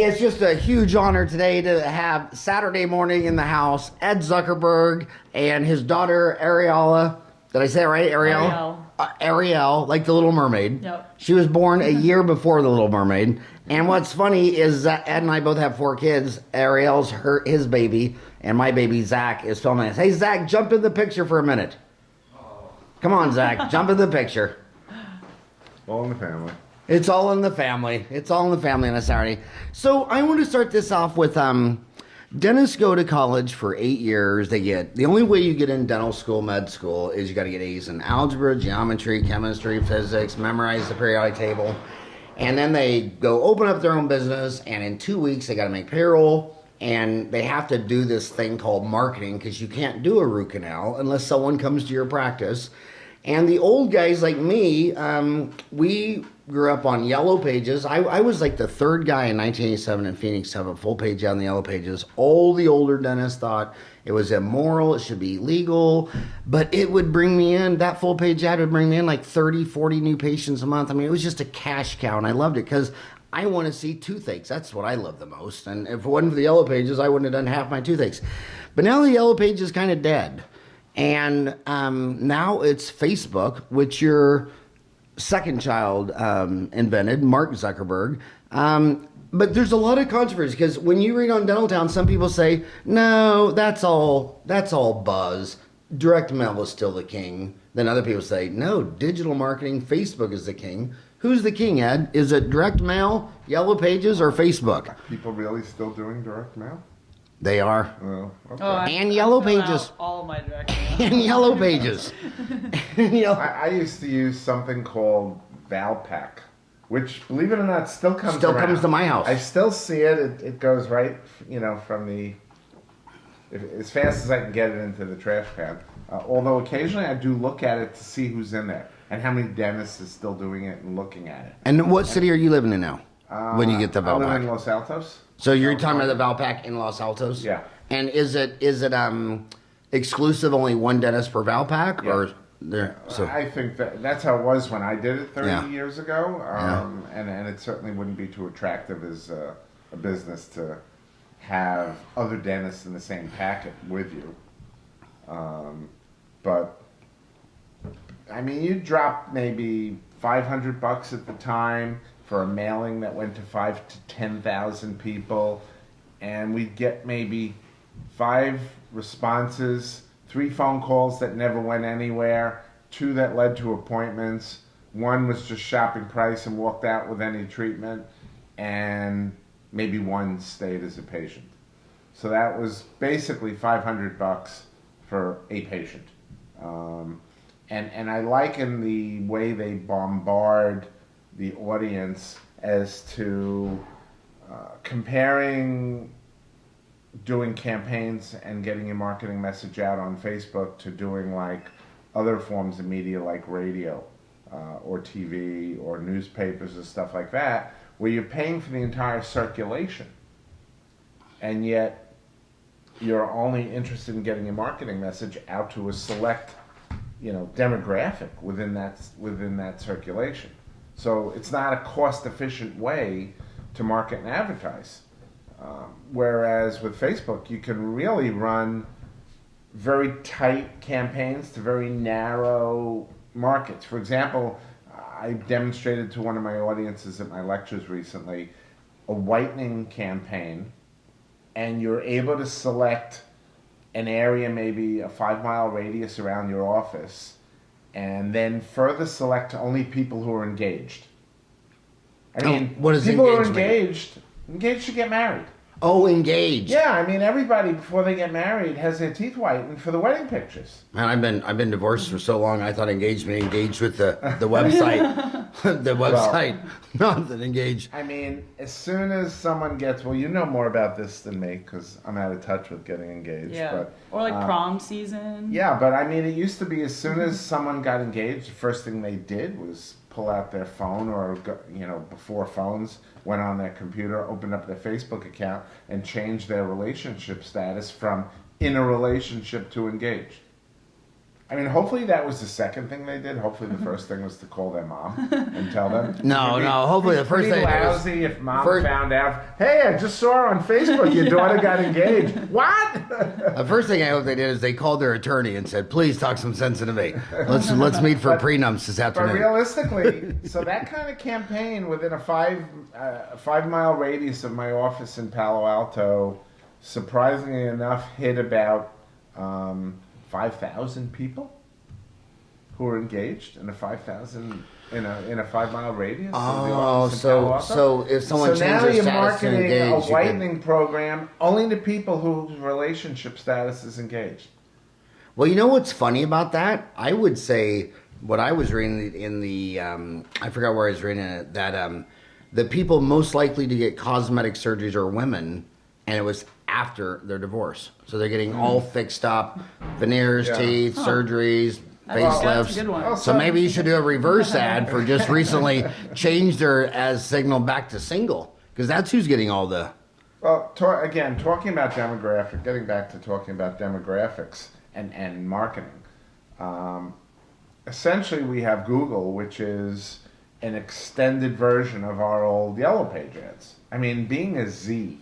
Hey, it's just a huge honor today to have Saturday morning in the house, Ed Zuckerberg and his daughter, Arielle. Did I say it right, Arielle? Arielle, like the Little Mermaid. Yep. She was born a year before the Little Mermaid. And what's funny is that Ed and I both have 4 kids. Arielle's his baby, and my baby, Zach, is filming us. Hey, Zach, jump in the picture for a minute. Come on, Zach, jump in the picture. All in the family. It's all in the family. It's all in the family on a Saturday. So I want to start this off with dentists go to college for 8 years. The only way you get in dental school, med school, is you got to get A's in algebra, geometry, chemistry, physics, memorize the periodic table. And then they go open up their own business, and in 2 weeks they got to make payroll, and they have to do this thing called marketing, because you can't do a root canal unless someone comes to your practice. And the old guys like me, we grew up on Yellow Pages. I was like the 3rd guy in 1987 in Phoenix to have a full page out on the Yellow Pages. All the older dentists thought it was immoral, it should be illegal, but it would bring me in, that full page ad would bring me in like 30, 40 new patients a month. I mean, it was just a cash cow, and I loved it because I want to see toothaches. That's what I love the most. And if it wasn't for the Yellow Pages, I wouldn't have done half my toothaches. But now the Yellow Page is kind of dead. And now it's Facebook, which your second child invented, Mark Zuckerberg. But there's a lot of controversy because when you read on Dental Town, some people say, no, that's all buzz. Direct mail is still the king. Then other people say, no, digital marketing, Facebook is the king. Who's the king, Ed? Is it direct mail, Yellow Pages, or Facebook? Are people really still doing direct mail? They are. Oh, okay. And Yellow Pages. All my direct mail. And Yellow Pages. I used to use something called Valpak, which, believe it or not, still comes to my house. I still see it. It goes right, from as fast as I can get it into the trash can. Although occasionally I do look at it to see who's in there and how many dentists is still doing it and looking at it. And what city are you living in now? When you get the Valpak? I live in Los Altos. So you're talking about the Valpak in Los Altos? Yeah. And is it exclusive, only one dentist per Valpak? Yeah. Or there? So I think that's how it was when I did it 30 Yeah. years ago. Yeah. And it certainly wouldn't be too attractive as a business to have other dentists in the same packet with you. But I mean, you drop maybe $500 at the time for a mailing that went to 5,000 to 10,000 people, and we'd get maybe 5 responses, 3 phone calls that never went anywhere, 2 that led to appointments, 1 was just shopping price and walked out with any treatment, and maybe 1 stayed as a patient. So that was basically $500 for a patient. And I liken the way they bombard the audience as to comparing doing campaigns and getting a marketing message out on Facebook to doing like other forms of media like radio or TV or newspapers and stuff like that, where you're paying for the entire circulation, and yet you're only interested in getting a marketing message out to a select demographic within that circulation. So it's not a cost-efficient way to market and advertise. Whereas with Facebook, you can really run very tight campaigns to very narrow markets. For example, I demonstrated to one of my audiences at my lectures recently a whitening campaign, and you're able to select an area, maybe a 5-mile radius around your office, and then further select only people who are engaged. I mean, what is people who are engaged engaged to get married. Oh, engaged. Yeah, I mean, everybody before they get married has their teeth whitened for the wedding pictures. Man, I've been divorced for so long. I thought engaged with the website. The website, not that engaged. I mean, as soon as someone gets, well, you know more about this than me because I'm out of touch with getting engaged. Yeah. But, Or like prom season. Yeah, but I mean, it used to be as soon as someone got engaged, the first thing they did was pull out their phone, or before phones, went on their computer, opened up their Facebook account, and changed their relationship status from in a relationship to engaged. I mean, hopefully that was the second thing they did. Hopefully the first thing was to call their mom and tell them. No, It'd be- hopefully the first it'd be thing was- lousy if mom found out, hey, I just saw on Facebook your daughter got engaged. What? The first thing I hope they did is they called their attorney and said, please talk some sense into me. Let's meet for prenups this But afternoon. realistically, so that kind of campaign within a 5-mile radius of my office in Palo Alto, surprisingly enough, hit about 5,000 people who were engaged in a 5,000 in a 5-mile radius. of the Oh, office in Palo Alto. so if someone So now changes you're status to marketing engaged, a you can- whitening program only to people whose relationship status is engaged. Well, you know what's funny about that? I would say what I was reading in the I forgot where I was reading it, that the people most likely to get cosmetic surgeries are women, and it was after their divorce. So they're getting all fixed up, veneers, Yeah. teeth, surgeries, That's a facelifts. good one. Well, So maybe you should do a reverse ad for just recently changed her as signal back to single, because that's who's getting all the. Well, talking about demographic, getting back to talking about demographics and marketing. Essentially, we have Google, which is an extended version of our old Yellow Page ads. I mean, being a Z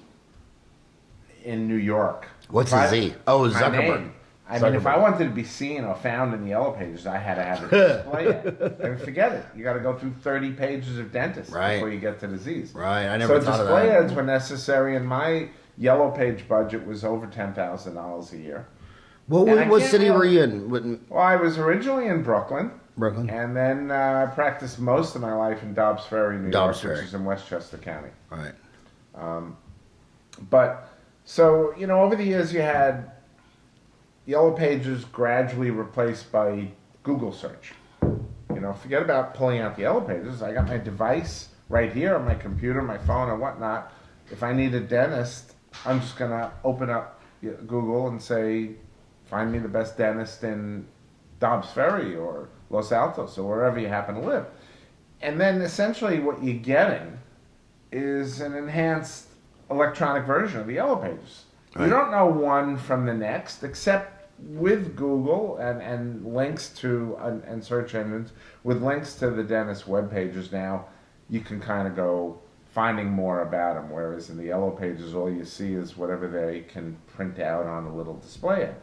in New York. What's if a I- Z? Oh, my Zuckerberg. name. I mean, if I Zuckerberg. wanted to be seen or found in the Yellow Pages, I had to have it displayed. I mean, forget it. You got to go through 30 pages of dentist Right. before you get to the Z's. Right, I never So thought of display that. ads were necessary, and my Yellow Page budget was over $10,000 a year. What, And I what can't city were really- you in? Well, I was originally in Brooklyn, Brooklyn? and then I practiced most of my life in Dobbs Ferry, New Dobbs York, Ferry. which is in Westchester County. Right. But so over the years, you had Yellow Pages gradually replaced by Google search. Forget about pulling out the Yellow Pages. I got my device right here on my computer, my phone, or whatnot. If I need a dentist, I'm just gonna open up Google and say, find me the best dentist in Dobbs Ferry or Los Altos or wherever you happen to live. And then essentially what you're getting is an enhanced electronic version of the Yellow Pages. Right. You don't know one from the next, except with Google and links to and search engines, with links to the dentist web pages now, you can kind of go finding more about them, whereas in the Yellow Pages, all you see is whatever they can print out on a little display ad.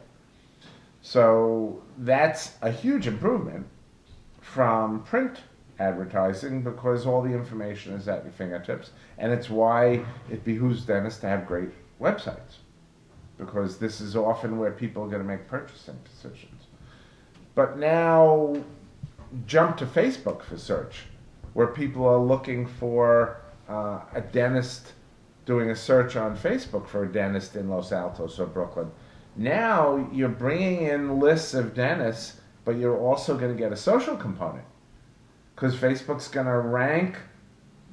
So that's a huge improvement from print advertising because all the information is at your fingertips, and it's why it behooves dentists to have great websites, because this is often where people are going to make purchasing decisions. But now jump to Facebook for search, where people are looking for a dentist, doing a search on Facebook for a dentist in Los Altos or Brooklyn. Now you're bringing in lists of dentists, but you're also going to get a social component, because Facebook's going to rank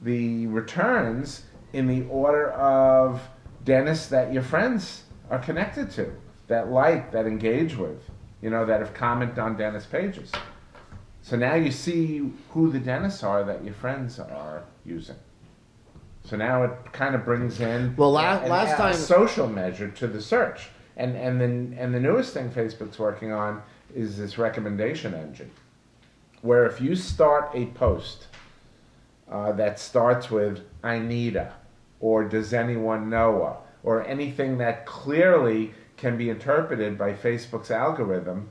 the returns in the order of dentists that your friends are connected to, that engage with, that have commented on dentist pages. So now you see who the dentists are that your friends are using. So now it kind of brings in last time a social measure to the search. And the newest thing Facebook's working on is this recommendation engine, where if you start a post that starts with "I need a," or "Does anyone know a," or anything that clearly can be interpreted by Facebook's algorithm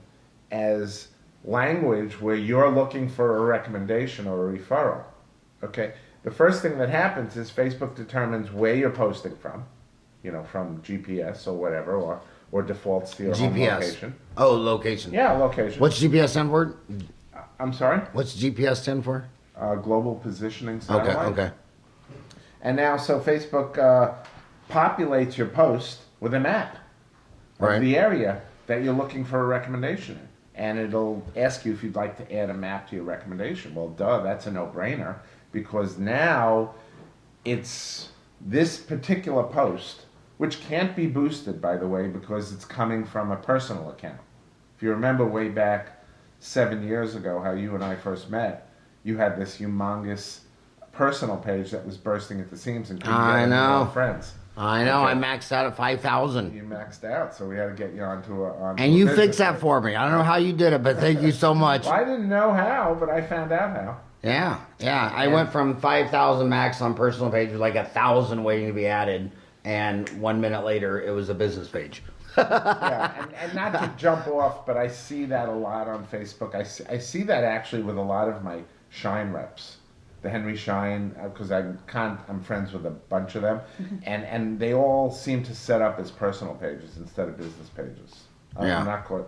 as language where you're looking for a recommendation or a referral, okay? The first thing that happens is Facebook determines where you're posting from, from GPS or whatever, or defaults to your home GPS. location. Oh, location. Yeah, location. What's GPS stand for? I'm sorry? What's GPS stand for? Global Positioning Satellite. Okay. And now, so Facebook populates your post with a map Right. of the area that you're looking for a recommendation in. And it'll ask you if you'd like to add a map to your recommendation. Well, that's a no-brainer, because now it's this particular post, which can't be boosted, by the way, because it's coming from a personal account. If you remember way back 7 years ago how you and I first met, you had this humongous personal page that was bursting at the seams and couldn't I get any more know. friends. I know. Okay. I maxed out at 5,000. You maxed out, so we had to get you onto a. And you fixed that for me. I don't know how you did it, but thank you so much. Well, I didn't know how, but I found out how. Yeah. I went from 5,000 max on personal page with like 1,000 waiting to be added, and 1 minute later it was a business page. Yeah, and not to jump off, but I see that a lot on Facebook. I see that actually with a lot of my Shine reps, the Henry Shine, because I'm friends with a bunch of them, and they all seem to set up as personal pages instead of business pages. Yeah. I'm not quite.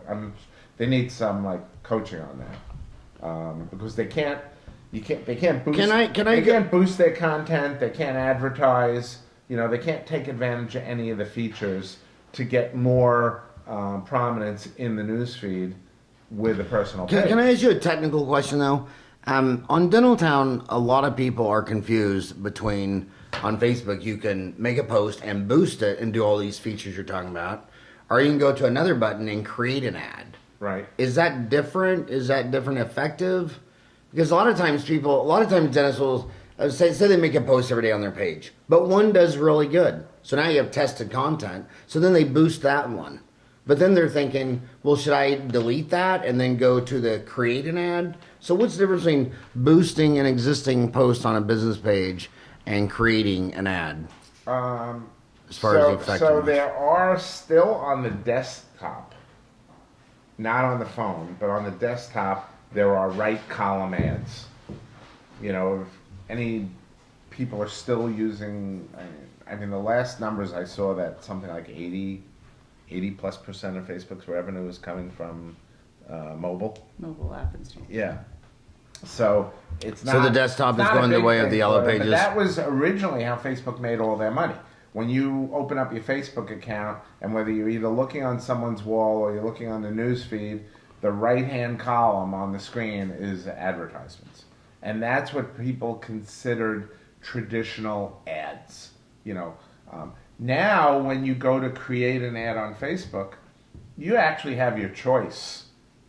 They need some like coaching on that because they can't boost. They can't boost their content. They can't advertise. They can't take advantage of any of the features to get more prominence in the newsfeed with a personal page. Can I ask you a technical question though? On Dentaltown, a lot of people are confused between on Facebook you can make a post and boost it and do all these features you're talking about, or you can go to another button and create an ad. Right. Is that different? Is that different effective? Because a lot of times dentists will say they make a post every day on their page, but one does really good. So now you have tested content. So then they boost that one. But then they're thinking, well, should I delete that and then go to the create an ad? So what's the difference between boosting an existing post on a business page and creating an ad? As far as effectiveness. So there are still on the desktop, not on the phone, but on the desktop, there are right column ads. If any people are still using, I mean, the last numbers I saw that something like 80+% of Facebook's revenue is coming from mobile. Mobile app install. Yeah. So it's not. So the desktop is going the way of the yellow pages. But that was originally how Facebook made all their money. When you open up your Facebook account, and whether you're either looking on someone's wall or you're looking on the news feed, the right-hand column on the screen is advertisements, and that's what people considered traditional ads. Now, when you go to create an ad on Facebook, you actually have your choice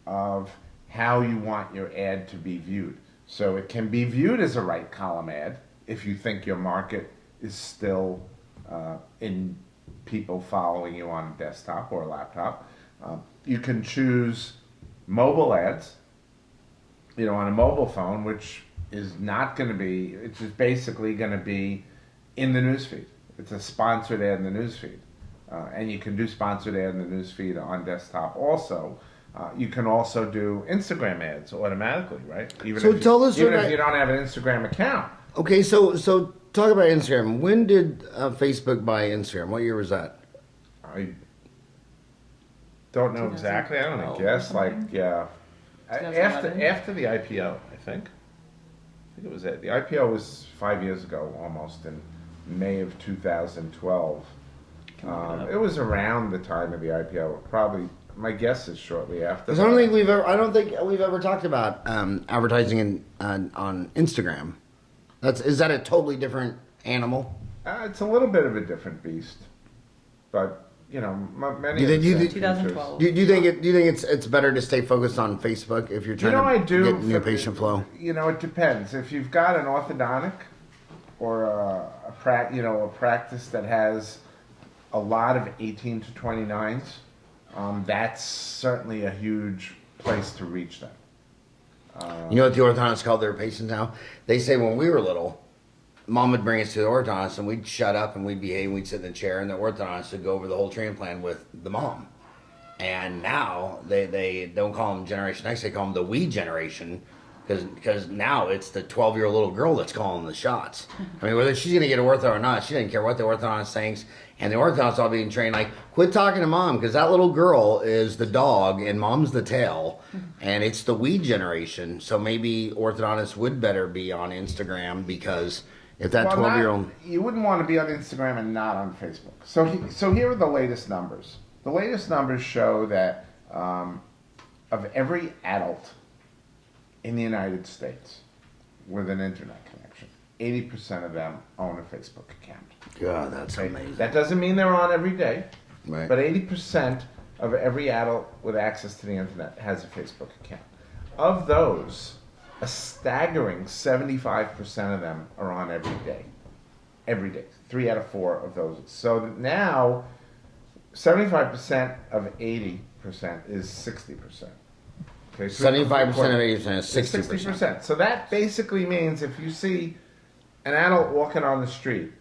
of how you want your ad to be viewed. So it can be viewed as a right column ad if you think your market is still in people following you on a desktop or a laptop. You can choose mobile ads, on a mobile phone, which is not going to be, it's just basically going to be in the newsfeed. It's a sponsored ad in the newsfeed. And you can do sponsored ad in the newsfeed on desktop also. You can also do Instagram ads automatically, right? Even if you don't have an Instagram account. Okay, so talk about Instagram. When did Facebook buy Instagram? What year was that? I don't know exactly. I'm gonna guess after the IPO. I think it was it. The IPO was 5 years ago, almost in May of 2012. It was around the time of the IPO. Probably, my guess is shortly after. Because I don't think we've ever talked about advertising on Instagram. Is that a totally different animal? It's a little bit of a different beast, but many. Do you think 2012? Do you think it's better to stay focused on Facebook if you're trying to get new patient flow? It depends. If you've got an orthodontic or a practice that has a lot of 18 to 29s, that's certainly a huge place to reach them. You know what the orthodontists call their patients now? They say when we were little, Mom would bring us to the orthodontist and we'd shut up and we'd behave and we'd sit in the chair and the orthodontist would go over the whole treatment plan with the mom. And now they don't call them Generation X, they call them the we generation because now it's the 12-year-old little girl that's calling the shots. I mean, whether she's going to get ortho or not, she doesn't care what the orthodontist thinks. And the orthodontist all being trained like, quit talking to mom because that little girl is the dog and mom's the tail. And it's the we generation. So maybe orthodontists would better be on Instagram because if that 12-year-old... You wouldn't want to be on Instagram and not on Facebook. So here are the latest numbers. The latest numbers show that of every adult in the United States with an internet connection, 80% of them own a Facebook account. God, that's amazing. That doesn't mean they're on every day, Right. but 80% of every adult with access to the internet has a Facebook account. Of those, a staggering 75% of them are on every day. Every day. 3 out of 4 of those. So now, 75% of 80% is 60%. Okay, 75% of 80% is 60%. 60%. So that basically means if you see an adult walking on the street,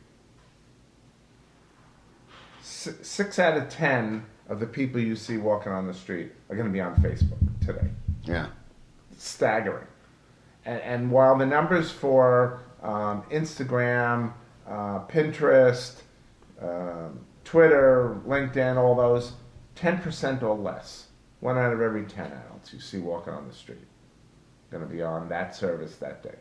6 out of 10 of the people you see walking on the street are going to be on Facebook today. Yeah. It's staggering. And while the numbers for Instagram, Pinterest, Twitter, LinkedIn, all those, 10% or less. 1 out of every 10 adults you see walking on the street going to be on that service that day.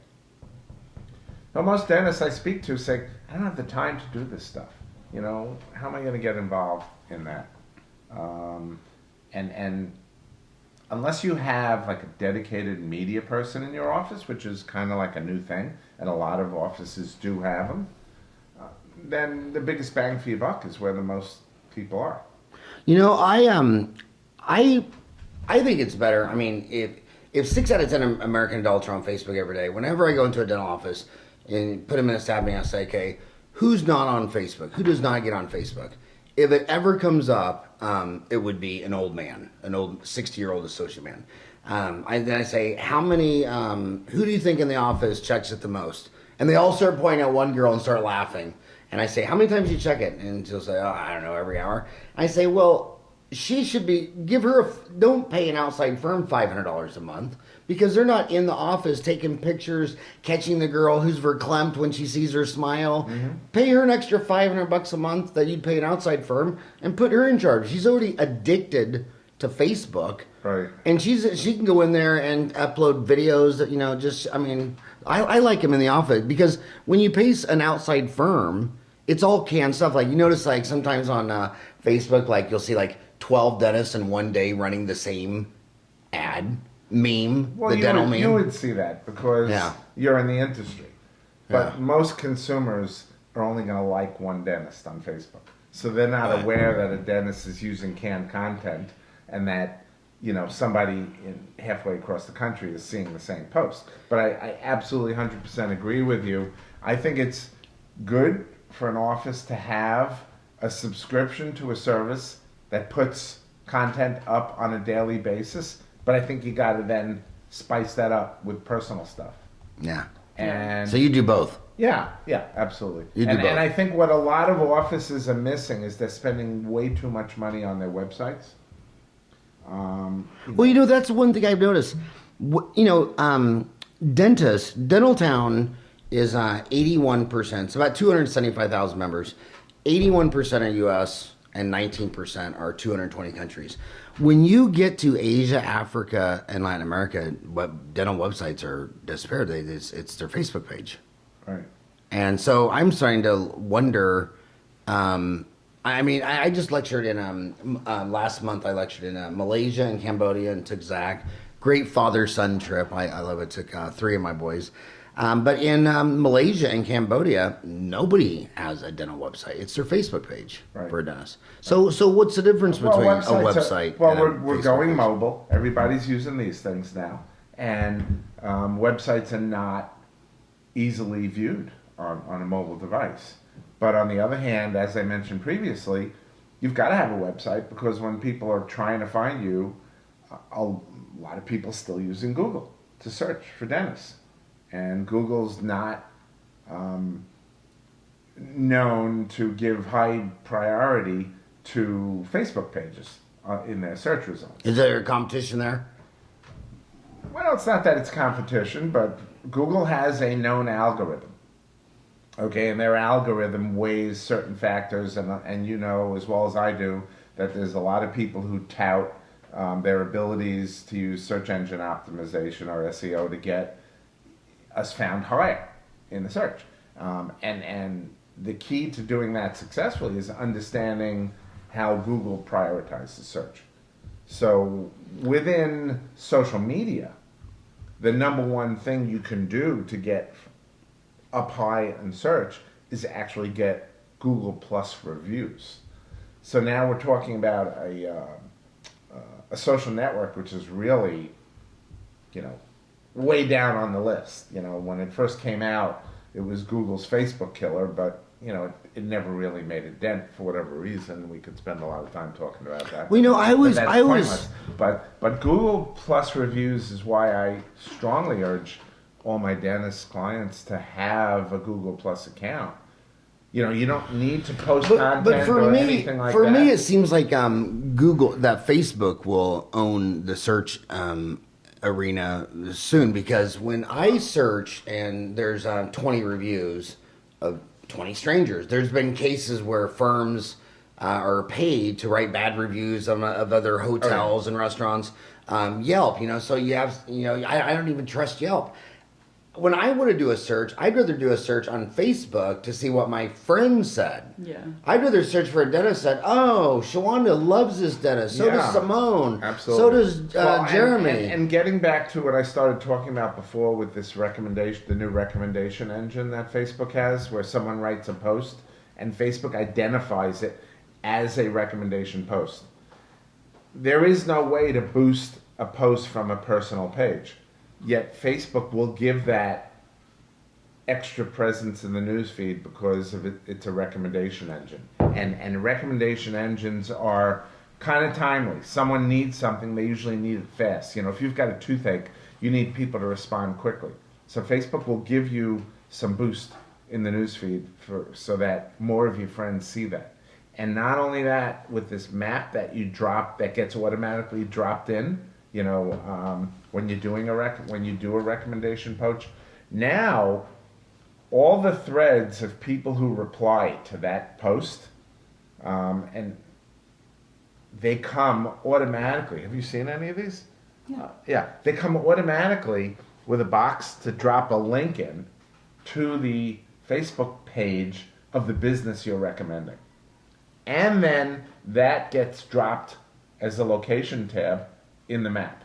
Now, most dentists I speak to say, I don't have the time to do this stuff. You know, how am I going to get involved in that? And unless you have like a dedicated media person in your office, which is kind of like a new thing, and a lot of offices do have them, then the biggest bang for your buck is where the most people are. You know, I think it's better. I mean, if 6 out of 10 American adults are on Facebook every day, whenever I go into a dental office and put them in a staff meeting, I say, okay, who's not on Facebook? Who does not get on Facebook? If it ever comes up, it would be an old man, an old 60-year-old associate man. Then I say, how many, who do you think in the office checks it the most? And they all start pointing at one girl and start laughing. And I say, how many times do you check it? And she'll say, oh, I don't know, every hour. I say, well, she should be, don't pay an outside firm $500 a month because they're not in the office taking pictures, catching the girl who's verklempt when she sees her smile. Mm-hmm. Pay her an extra $500 a month that you'd pay an outside firm and put her in charge. She's already addicted to Facebook. Right. And she can go in there and upload videos that, I like them in the office because when you pay an outside firm, it's all canned stuff. Like you notice like sometimes on Facebook, like you'll see like 12 dentists in one day running the same ad, meme, well, the dental meme. You would see that because you're in the industry. But most consumers are only going to like one dentist on Facebook. So they're not aware that a dentist is using canned content and that, somebody halfway across the country is seeing the same post. But I absolutely 100% agree with you. I think it's good for an office to have a subscription to a service that puts content up on a daily basis, but I think you got to then spice that up with personal stuff. Yeah. And so you do both. Yeah, absolutely. You do both. And I think what a lot of offices are missing is they're spending way too much money on their websites. Well, that's one thing I've noticed. Dentists, Dental Town is 81%. It's about 275,000 members. 81% are U.S. and 19% are 220 countries. When you get to Asia, Africa, and Latin America, dental websites are disappeared. It's their Facebook page. Right. And so I'm starting to wonder. I just lectured in last month. I lectured in Malaysia and Cambodia and took Zach. Great father-son trip. I love it. Took 3 of my boys. But in Malaysia and Cambodia, nobody has a dental website. It's their Facebook page for a dentist. So what's the difference between a website and a we're Facebook going page? mobile. Everybody's using these things now. And websites are not easily viewed on a mobile device. But on the other hand, as I mentioned previously, you've got to have a website because when people are trying to find you, a lot of people still using Google to search for dentists. And Google's not known to give high priority to Facebook pages in their search results. Is there a competition there? Well, it's not that it's competition, but Google has a known algorithm. Okay, and their algorithm weighs certain factors, and you know as well as I do that there's a lot of people who tout their abilities to use search engine optimization or SEO to get us found higher in the search. And the key to doing that successfully is understanding how Google prioritizes search. So within social media, the number one thing you can do to get up high in search is actually get Google Plus reviews. So now we're talking about a social network which is really, way down on the list. When it first came out, it was Google's Facebook killer, but it never really made a dent for whatever reason. We could spend a lot of time talking about that. Well, But that's pointless. But Google Plus reviews is why I strongly urge all my dentist clients to have a Google Plus account. You don't need to post content or anything like that. For me, it seems like that Facebook will own the search arena soon, because when I search and there's 20 reviews of 20 strangers, there's been cases where firms are paid to write bad reviews of other hotels and restaurants. Yelp, so you have, I don't even trust Yelp. When I want to do a search, I'd rather do a search on Facebook to see what my friend said. Yeah. I'd rather search for a dentist that, Shawanda loves this dentist. So does Simone. Absolutely. So does Jeremy. And getting back to what I started talking about before with this recommendation, the new recommendation engine that Facebook has, where someone writes a post and Facebook identifies it as a recommendation post. There is no way to boost a post from a personal page. Yet Facebook will give that extra presence in the newsfeed because of it's a recommendation engine. And recommendation engines are kind of timely. Someone needs something, they usually need it fast. If you've got a toothache, you need people to respond quickly. So Facebook will give you some boost in the newsfeed so that more of your friends see that. And not only that, with this map that you drop that gets automatically dropped in, when you're doing when you do a recommendation poach, now all the threads of people who reply to that post, and they come automatically. Have you seen any of these? Yeah. They come automatically with a box to drop a link in to the Facebook page of the business you're recommending, and then that gets dropped as a location tab in the map.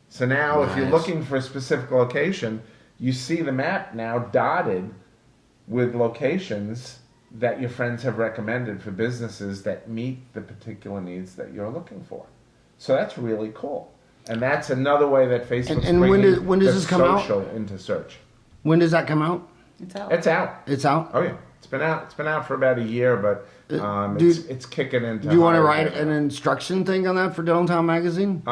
So now if you're looking for a specific location, you see the map now dotted with locations that your friends have recommended for businesses that meet the particular needs that you're looking for. So that's really cool. And that's another way that Facebook's bringing when does this come out? social into search. When does that come out? It's out. It's out. It's out? Oh yeah. It's been out for about a year, but it's kicking into. Do you want to higher write an instruction thing on that for Dental Town Magazine?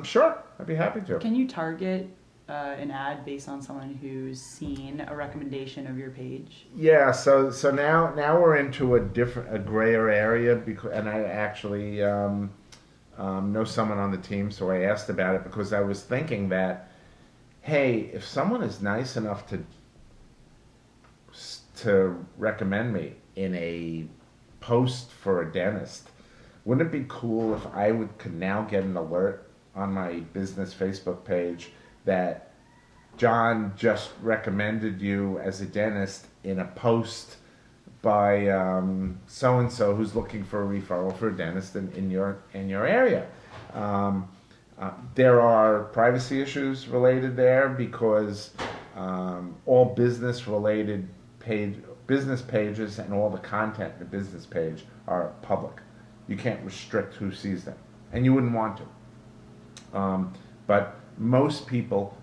Sure. I'd be happy to. Can you target an ad based on someone who's seen a recommendation of your page? Yeah. So now we're into a grayer area and I actually know someone on the team, so I asked about it because I was thinking that, hey, if someone is nice enough to recommend me in a post for a dentist, wouldn't it be cool if I could now get an alert on my business Facebook page that John just recommended you as a dentist in a post by so-and-so who's looking for a referral for a dentist in your area. There are privacy issues related there because all business-related business pages and all the content in the business page are public. You can't restrict who sees them, and you wouldn't want to. But most people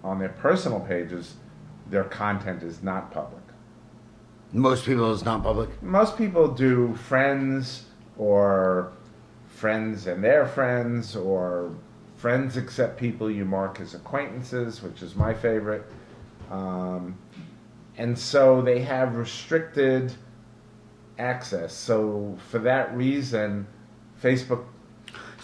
on their personal pages, their content is not public. Most people is not public. Most people do friends or friends and their friends or friends except people you mark as acquaintances, which is my favorite. And so they have restricted access. So for that reason, Facebook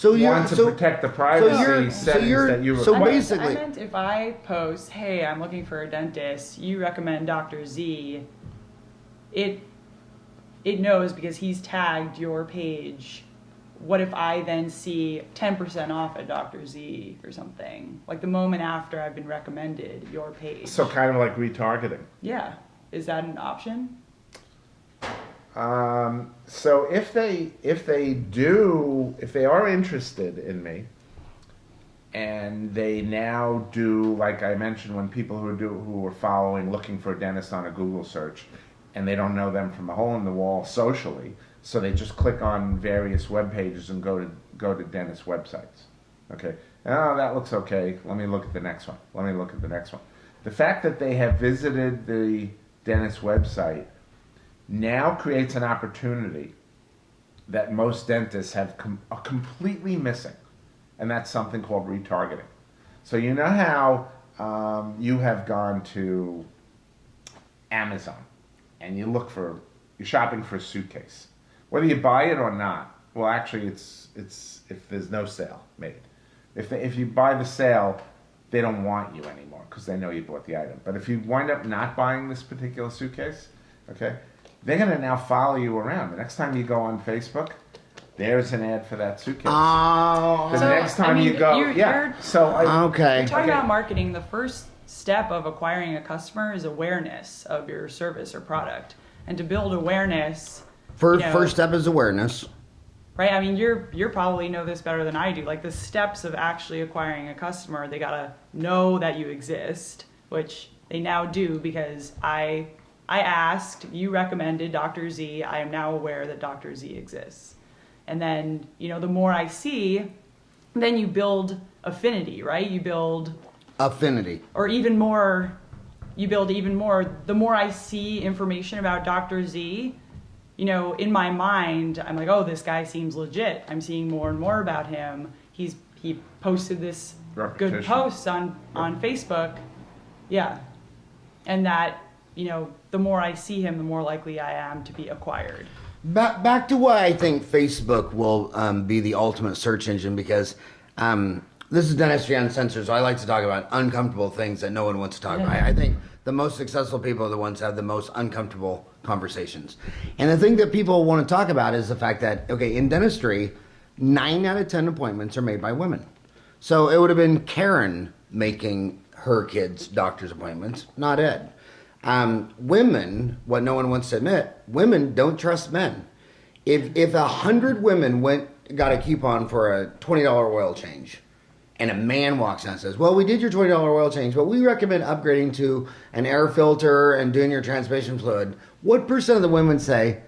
wants to protect the privacy settings that you request. Basically, I meant if I post, hey, I'm looking for a dentist, you recommend Dr. Z, it knows because he's tagged your page. What if I then see 10% off at Dr. Z or something? Like the moment after I've been recommended your page. So kind of like retargeting. Yeah. Is that an option? So if they are interested in me, and they now do, like I mentioned, when people who are following, looking for a dentist on a Google search, and they don't know them from a hole in the wall socially, so they just click on various web pages and go to dentist websites. Okay, oh, that looks okay. Let me look at the next one. Let me look at the next one. The fact that they have visited the dentist website now creates an opportunity that most dentists are completely missing, and that's something called retargeting. So you know how you have gone to Amazon and you're shopping for a suitcase, whether you buy it or not. Well, actually, it's if there's no sale made. If you buy the sale, they don't want you anymore because they know you bought the item. But if you wind up not buying this particular suitcase, okay, they're going to now follow you around. The next time you go on Facebook, there's an ad for that suitcase. Oh. The next time you go, you're Okay. talking about marketing. The first step of acquiring a customer is awareness of your service or product, and to build awareness. First step is awareness. Right. I mean, you're probably know this better than I do. Like the steps of actually acquiring a customer, they gotta know that you exist, which they now do because I asked, you recommended Dr. Z. I am now aware that Dr. Z exists. And then, the more I see, then you build affinity, right? You build affinity. Or even more, you build even more. The more I see information about Dr. Z, in my mind, I'm like, oh, this guy seems legit. I'm seeing more and more about him. He posted this good post on Facebook. Yeah. And that, the more I see him, the more likely I am to be acquired. Back to why I think Facebook will be the ultimate search engine, because this is Dentistry Uncensored, so I like to talk about uncomfortable things that no one wants to talk about. I think the most successful people are the ones that have the most uncomfortable conversations. And the thing that people want to talk about is the fact that, okay, in dentistry, 9 out of 10 appointments are made by women. So it would have been Karen making her kids' doctor's appointments, not Ed. Women, what no one wants to admit, women don't trust men. If 100 women got a coupon for a $20 oil change, and a man walks in and says, well, we did your $20 oil change, but we recommend upgrading to an air filter and doing your transmission fluid, what percent of the women say,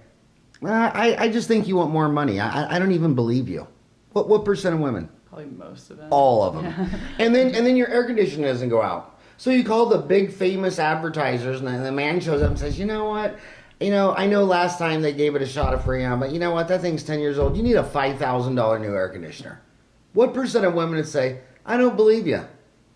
I just think you want more money. I don't even believe you. What percent of women? Probably most of them. All of them. and then your air conditioner doesn't go out. So you call the big famous advertisers, and the man shows up and says, you know what? I know last time they gave it a shot of Freon, but you know what? That thing's 10 years old. You need a $5,000 new air conditioner. What percent of women would say, I don't believe you?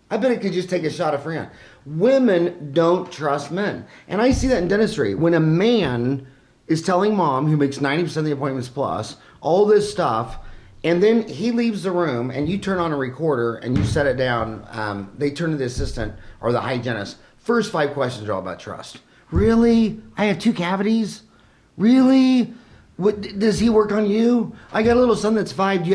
I bet it could just take a shot of Freon. Women don't trust men. And I see that in dentistry. When a man is telling mom, who makes 90% of the appointments plus, all this stuff, and then he leaves the room and you turn on a recorder and you set it down, they turn to the assistant or the hygienist. First 5 questions are all about trust. Really? I have 2 cavities? Really? What, does he work on you? I got a little son that's 5. Do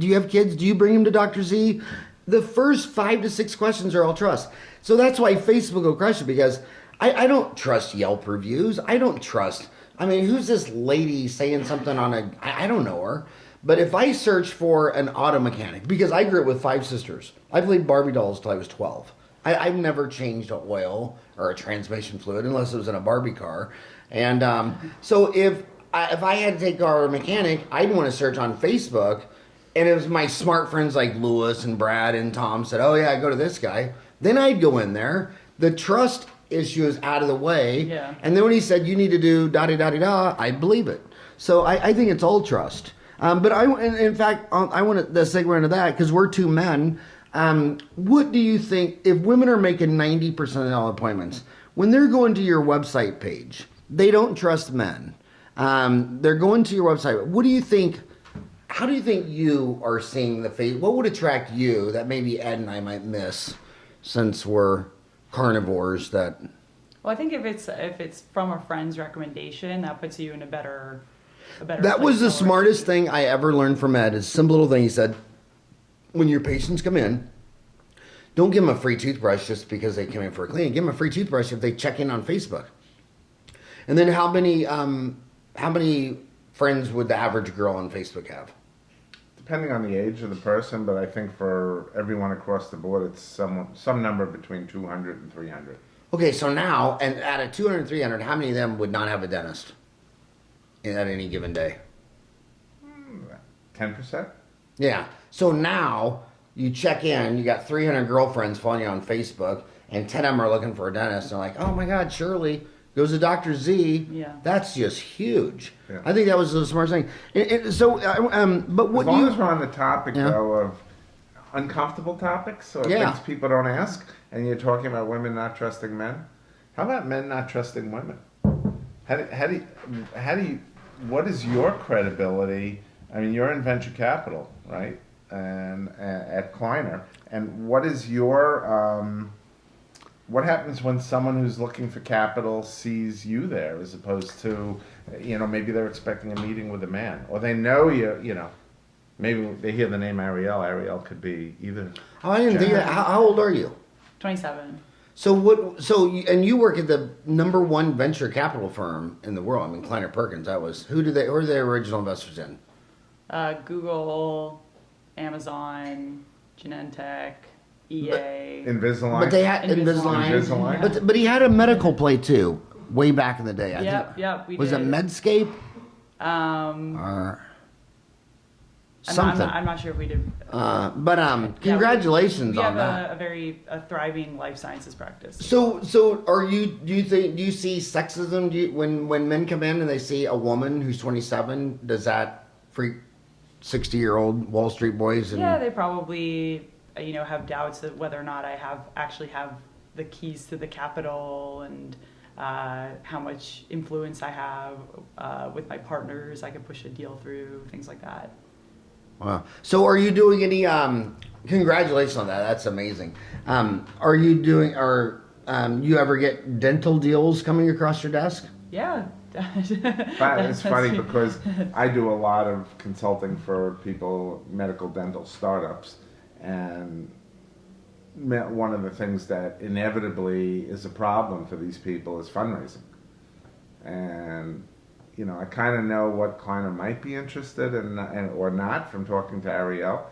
you have kids? Do you bring him to Dr. Z? The first 5 to 6 questions are all trust. So that's why Facebook will crush it, because I don't trust Yelp reviews. I don't trust. I mean, who's this lady saying something on I don't know her. But if I search for an auto mechanic, because I grew up with 5 sisters. I played Barbie dolls till I was 12. I've never changed an oil or a transmission fluid unless it was in a Barbie car. And so if I had to take our mechanic, I'd want to search on Facebook. And it was my smart friends like Lewis and Brad and Tom said, oh yeah, go to this guy. Then I'd go in there. The trust issue is out of the way. Yeah. And then when he said, you need to do da-da-da-da-da, I'd believe it. So I think it's all trust. But in fact, I want to segue into that because we're 2 men. What do you think, if women are making 90% of all appointments, when they're going to your website page, they don't trust men. They're going to your website. What do you think, how do you think you are seeing the face? What would attract you that maybe Ed and I might miss since we're carnivores that... Well, I think if it's from a friend's recommendation, that puts you in a better That was the smartest thing I ever learned from Ed. It's a simple little thing. He said, when your patients come in, don't give them a free toothbrush just because they came in for a cleaning. Give them a free toothbrush if they check in on Facebook. And then how many friends would the average girl on Facebook have? Depending on the age of the person, but I think for everyone across the board, it's some number between 200 and 300. Okay, so now, and out of 200 and 300, how many of them would not have a dentist at any given day? 10%? Yeah. So now you check in, you got 300 girlfriends following you on Facebook, and 10 of them are looking for a dentist. They're like, oh my God, Shirley, goes to Dr. Z. Yeah. That's just huge. Yeah. I think that was the smart thing. But what As long do you? as we're on the topic, Yeah. though, of uncomfortable topics or Yeah. things people don't ask, and you're talking about women not trusting men, how about men not trusting women? How do you, what is your credibility? I mean, you're in venture capital, right? And at Kleiner. And what is your, what happens when someone who's looking for capital sees you there as opposed to, maybe they're expecting a meeting with a man, or they know you, maybe they hear the name Arielle. Arielle could be either. Oh, I didn't think that. How old are you? 27. So what? So and you work at the #1 venture capital firm in the world. I mean, Kleiner Perkins. That was who are the original investors in? Google, Amazon, Genentech, EA. Invisalign. But they had Invisalign. Invisalign. Yeah. But he had a medical play too, way back in the day. I think. Yep, we Was did. it Medscape Um, or I'm something? I'm not sure if we did. Congratulations we on have that. a thriving life sciences practice. So do you see sexism? When men come in and they see a woman who's 27, does that freak 60-year-old Wall Street boys? And Yeah, they probably have doubts that whether or not I actually have the keys to the capital and how much influence I have with my partners. I can push a deal through, things like that. Wow. So are you doing any? Congratulations on that. That's amazing. Are you doing? You ever get dental deals coming across your desk? Yeah. But it's funny because I do a lot of consulting for people, medical dental startups, and one of the things that inevitably is a problem for these people is fundraising. And I kind of know what Kleiner might be interested in or not from talking to Arielle.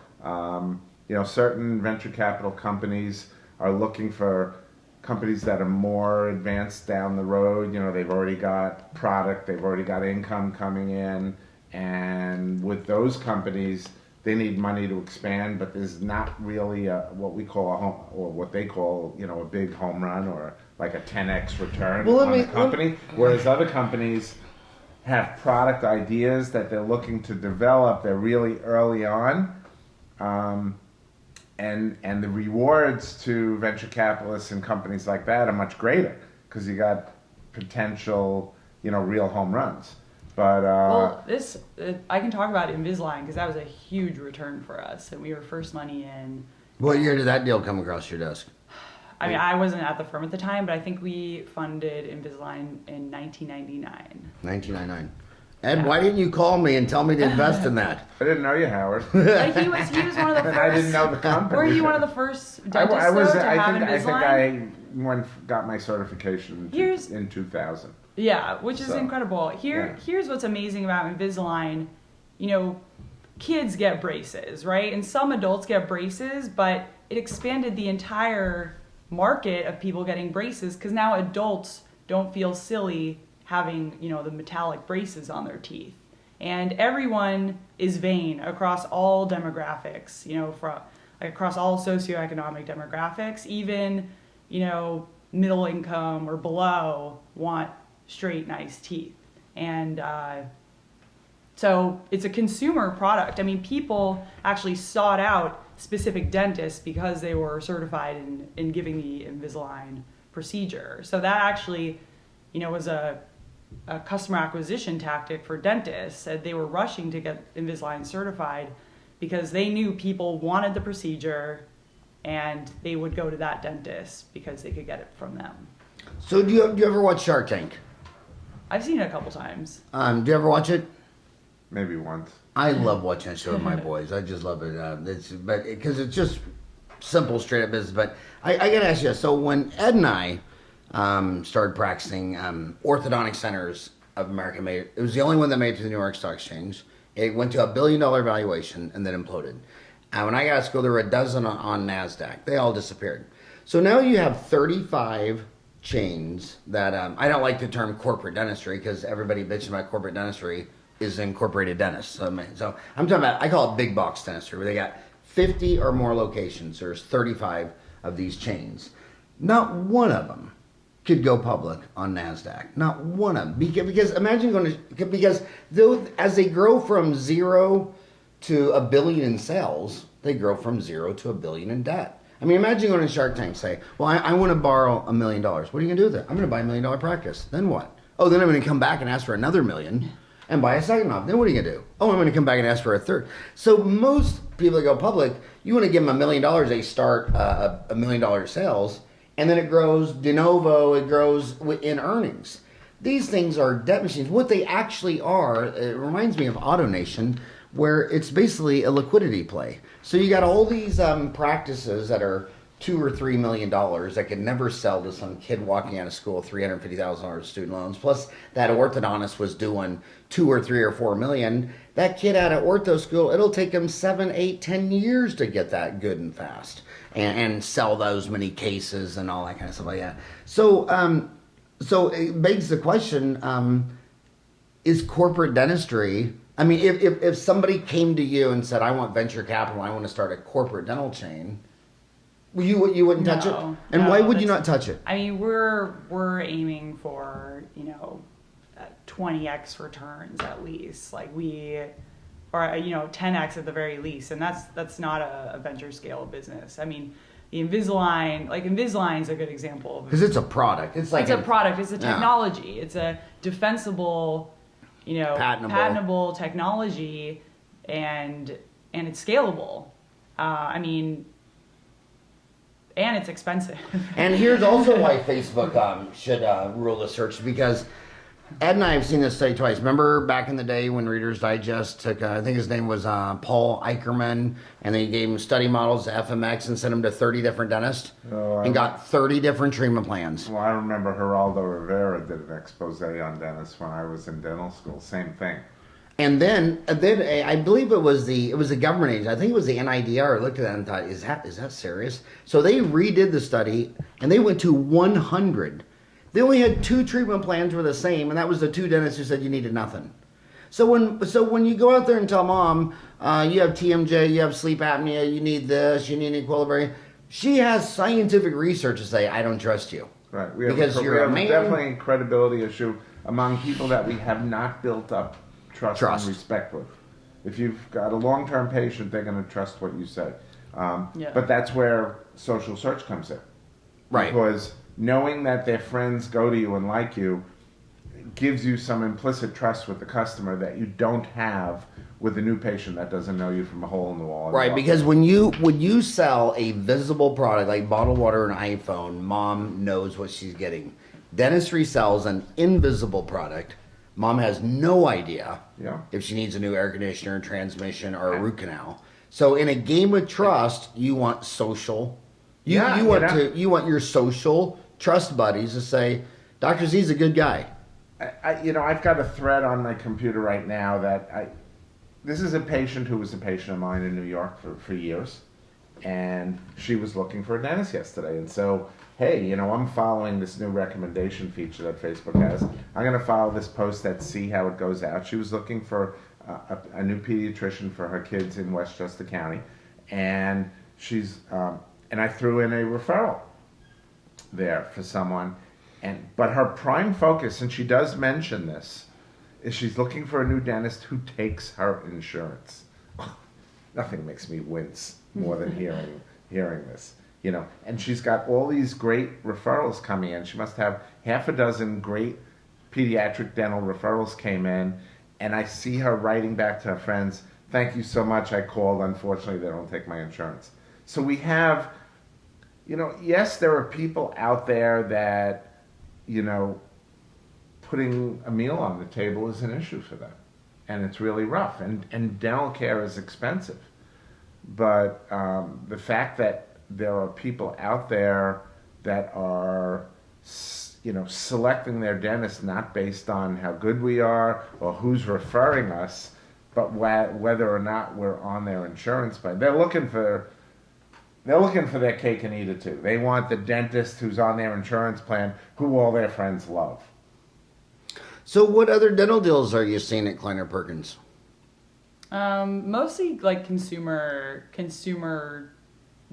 Certain venture capital companies are looking for companies that are more advanced down the road. They've already got product, they've already got income coming in, and with those companies, they need money to expand, but there's not really what we call a home, or what they call, a big home run or like a 10x return on the company. Whereas other companies have product ideas that they're looking to develop. They're really early on. And the rewards to venture capitalists and companies like that are much greater because you got potential, real home runs. But I can talk about Invisalign because that was a huge return for us, and we were first money in. What year did that deal come across your desk? I mean, I wasn't at the firm at the time, but I think we funded Invisalign in 1999. 1999. Ed, why didn't you call me and tell me to invest in that? I didn't know you, Howard. Like he was one of the first. I didn't know the company. Were you one of the first dentists to have Invisalign? I think I got my certification in 2000. Yeah, which is incredible. Here's what's amazing about Invisalign. Kids get braces, right? And some adults get braces, but it expanded the entire market of people getting braces because now adults don't feel silly having, the metallic braces on their teeth. And everyone is vain across all demographics, across all socioeconomic demographics, even, middle income or below want straight, nice teeth. And so it's a consumer product. I mean, people actually sought out specific dentists because they were certified in giving the Invisalign procedure. So that actually, was a customer acquisition tactic for dentists. And they were rushing to get Invisalign certified because they knew people wanted the procedure and they would go to that dentist because they could get it from them. So do you ever watch Shark Tank? I've seen it a couple times. Do you ever watch it? Maybe once. I love watching that show with my boys. I just love it. Because it's just simple, straight up business. But I got to ask you. So when Ed and I started practicing, Orthodontic Centers of America it was the only one that made it to the New York Stock Exchange. It went to $1 billion valuation and then imploded. When I got to school, there were a dozen on NASDAQ. They all disappeared. So now you have 35 chains that I don't like the term corporate dentistry because everybody bitching about corporate dentistry is incorporated dentists. So I'm talking about, I call it big box dentistry, where they got 50 or more locations. There's 35 of these chains. Not one of them could go public on NASDAQ. Not one of them. Because imagine going to, because though, as they grow from 0 to $1 billion in sales, they grow from 0 to $1 billion in debt. I mean, imagine going to Shark Tank and say, well, I want to borrow $1 million. What are you going to do with it? I'm going to buy $1 million practice. Then what? Oh, then I'm going to come back and ask for another $1 million and buy a second one. Then what are you going to do? Oh, I'm going to come back and ask for a third. So most people that go public, you want to give them $1 million, they start $1 million sales, and then it grows de novo, it grows in earnings. These things are debt machines. What they actually are, it reminds me of AutoNation, where it's basically a liquidity play. So you got all these practices that are $2 or $3 million that could never sell to some kid walking out of school $350,000 student loans. Plus that orthodontist was doing 2 or 3 or 4 million. That kid out of ortho school, it'll take him 7, 8, 10 years to get that good and fast and sell those many cases and all that kind of stuff like that. So, so it begs the question: is corporate dentistry? I mean, if somebody came to you and said, "I want venture capital, I want to start a corporate dental chain," you wouldn't touch it? And why would you not touch it? I mean, we're aiming for 20x returns at least, or 10x at the very least, and that's not a venture scale business. I mean, the Invisalign is a good example because it's a product. It's a product. It's a technology. Yeah. It's a defensible, patentable technology, and it's scalable. I mean. And it's expensive. And here's also why Facebook should rule the search, because Ed and I have seen this study twice. Remember back in the day when Reader's Digest took, I think his name was Paul Eicherman, and they gave him study models to FMX and sent him to 30 different dentists and got 30 different treatment plans. Well, I remember Geraldo Rivera did an expose on dentists when I was in dental school. Same thing. And then I believe it was the government agency. I think it was the NIDR. Looked at that and thought, is that serious? So they redid the study and they went to 100. They only had 2 treatment plans were the same, and that was the 2 dentists who said you needed nothing. So when you go out there and tell mom you have TMJ, you have sleep apnea, you need this, you need equilibrium, she has scientific research to say I don't trust you. Right. We have definitely a credibility issue among people that we have not built up trust and respect with. If you've got a long-term patient, they're going to trust what you say. But that's where social search comes in. Right. Because knowing that their friends go to you and like you gives you some implicit trust with the customer that you don't have with a new patient that doesn't know you from a hole in the wall. Right, because when you sell a visible product like bottled water or an iPhone, mom knows what she's getting. Dentistry sells an invisible product. Mom has no idea if she needs a new air conditioner, transmission, or a root canal. So in a game of trust, you want social. You want your social trust buddies to say, Dr. Z's a good guy. I've got a thread on my computer right now this is a patient who was a patient of mine in New York for years, and she was looking for a dentist yesterday. And so, hey, I'm following this new recommendation feature that Facebook has. I'm going to follow this post and see how it goes out. She was looking for a new pediatrician for her kids in Westchester County, and and I threw in a referral there for someone. But her prime focus, and she does mention this, is she's looking for a new dentist who takes her insurance. Nothing makes me wince more than hearing this. And she's got all these great referrals coming in. She must have half a dozen great pediatric dental referrals came in, and I see her writing back to her friends, "Thank you so much, I called. Unfortunately, they don't take my insurance." So we have, yes, there are people out there that, putting a meal on the table is an issue for them, and it's really rough, and dental care is expensive. But the fact that there are people out there that are, selecting their dentist not based on how good we are or who's referring us, but whether or not we're on their insurance plan. They're looking for their cake and eat it too. They want the dentist who's on their insurance plan, who all their friends love. So what other dental deals are you seeing at Kleiner Perkins? Mostly like consumer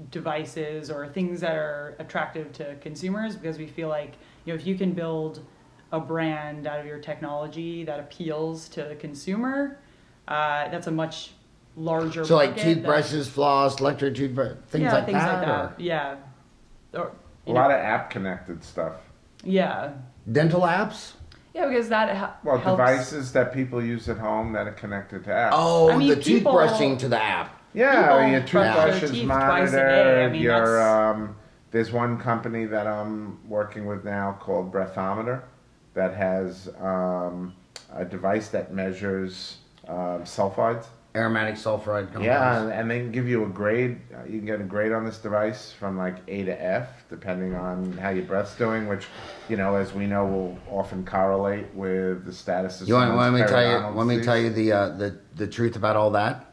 devices or things that are attractive to consumers, because we feel like, if you can build a brand out of your technology that appeals to the consumer, that's a much larger So like market toothbrushes, floss, electric toothbrush, things like things that. like that. Or Yeah. Or, A lot of app connected stuff. Yeah. dental apps. Yeah, because that Well, helps. devices that people use at home that are connected to apps. Oh, I mean, the people- toothbrushing to the app. Yeah, People your brush their toothbrush is teeth twice a day. I monitored. mean, Your there's one company that I'm working with now called Breathometer that has a device that measures sulfides. Aromatic sulfuride compounds. Yeah, and they can give you a grade. You can get a grade on this device from like A to F, depending on how your breath's doing, which, as we know, will often correlate with the status of You want someone's me to tell you? periodontal Want me to tell you disease. the truth about all that?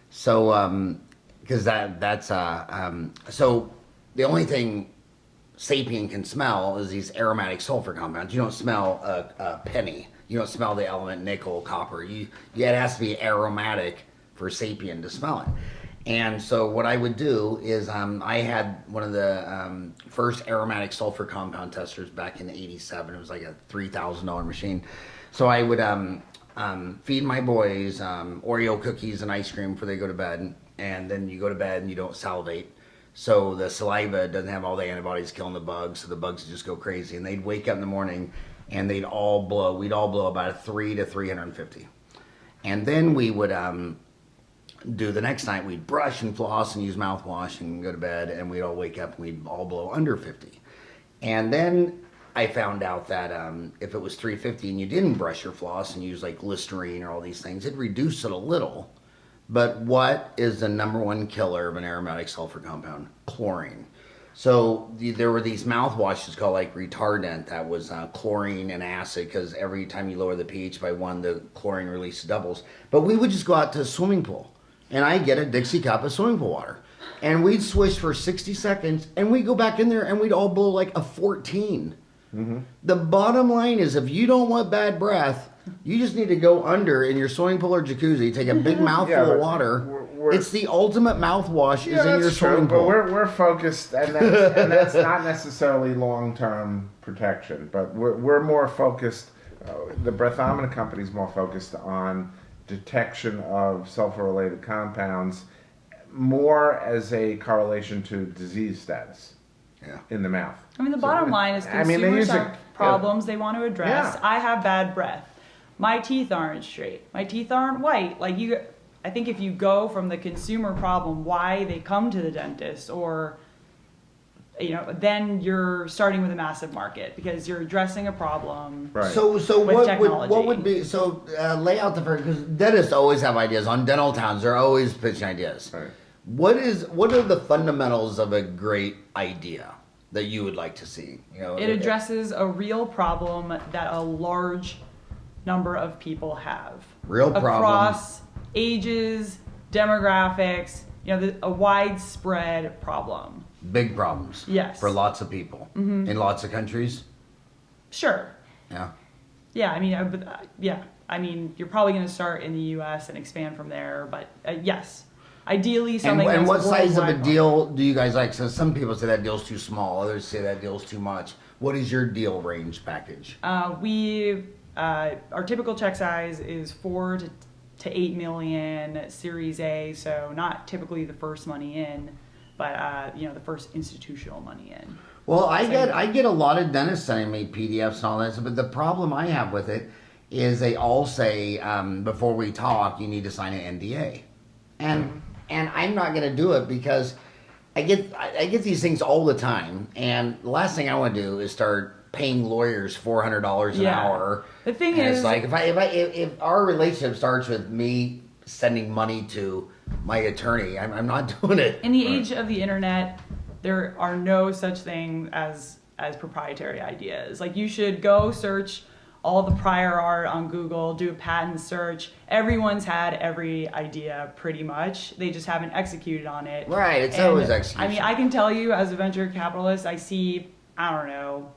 So, because that's so the only thing sapien can smell is these aromatic sulfur compounds. You don't smell a penny. You don't smell the element nickel, copper. It has to be aromatic for sapien to smell it. And so what I would do is I had one of the first aromatic sulfur compound testers back in '87. It was like a $3,000 machine. So I would feed my boys Oreo cookies and ice cream before they go to bed. And then you go to bed and you don't salivate. So the saliva doesn't have all the antibodies killing the bugs. So the bugs just go crazy. And they'd wake up in the morning and we'd all blow about a 3 to 350. And then we would do the next night, we'd brush and floss and use mouthwash and go to bed, and we'd all wake up and we'd all blow under 50. And then I found out that if it was 350 and you didn't brush your floss and use like Listerine or all these things, it reduced it a little. But what is the number one killer of an aromatic sulfur compound? Chlorine. So there were these mouthwashes called like retardant that was chlorine and acid, because every time you lower the pH by 1, the chlorine release doubles. But we would just go out to the swimming pool, and I'd get a Dixie cup of swimming pool water, and we'd swish for 60 seconds, and we'd go back in there, and we'd all blow like a 14. Mm-hmm. The bottom line is, if you don't want bad breath, you just need to go under in your swimming pool or jacuzzi, take a big mouthful of water. It's the ultimate mouthwash is in your swimming pool. But we're focused, and that's not necessarily long-term protection, but we're more focused, the Breathometer company is more focused on detection of sulfur-related compounds, more as a correlation to disease status in the mouth. I mean, the bottom line is consumers have problems they want to address. Yeah. I have bad breath. My teeth aren't straight. My teeth aren't white. I think if you go from the consumer problem, why they come to the dentist, or, then you're starting with a massive market because you're addressing a problem. Right. So with technology. what would be lay out the first, because dentists always have ideas on dental towns. They're always pitching ideas. Right. What are the fundamentals of a great idea that you would like to see? It addresses a real problem that a large number of people have. Real problem. Across ages, demographics, a widespread problem. Big problems. Yes. For lots of people in lots of countries. Sure. Yeah. Yeah, I mean, you're probably going to start in the U.S. and expand from there, but yes. Ideally, something And what that's size of a worldwide. deal do you guys like? So some people say that deal's too small. Others say that deal's too much. What is your deal range package? Our typical check size is 4 to 8 million Series A, so not typically the first money in, but the first institutional money in. Well, I get a lot of dentists sending me PDFs and all that, but the problem I have with it is they all say before we talk, you need to sign an NDA, and I'm not going to do it because I get these things all the time, and the last thing I want to do is start paying lawyers $400 an hour. The thing and is, it's like if our relationship starts with me sending money to my attorney, I'm not doing it. in the age of the internet, there are no such thing as proprietary ideas. Like, you should go search all the prior art on Google, do a patent search. Everyone's had every idea pretty much. They just haven't executed on it. Right, it's always execution. I mean, I can tell you as a venture capitalist, I see, I don't know,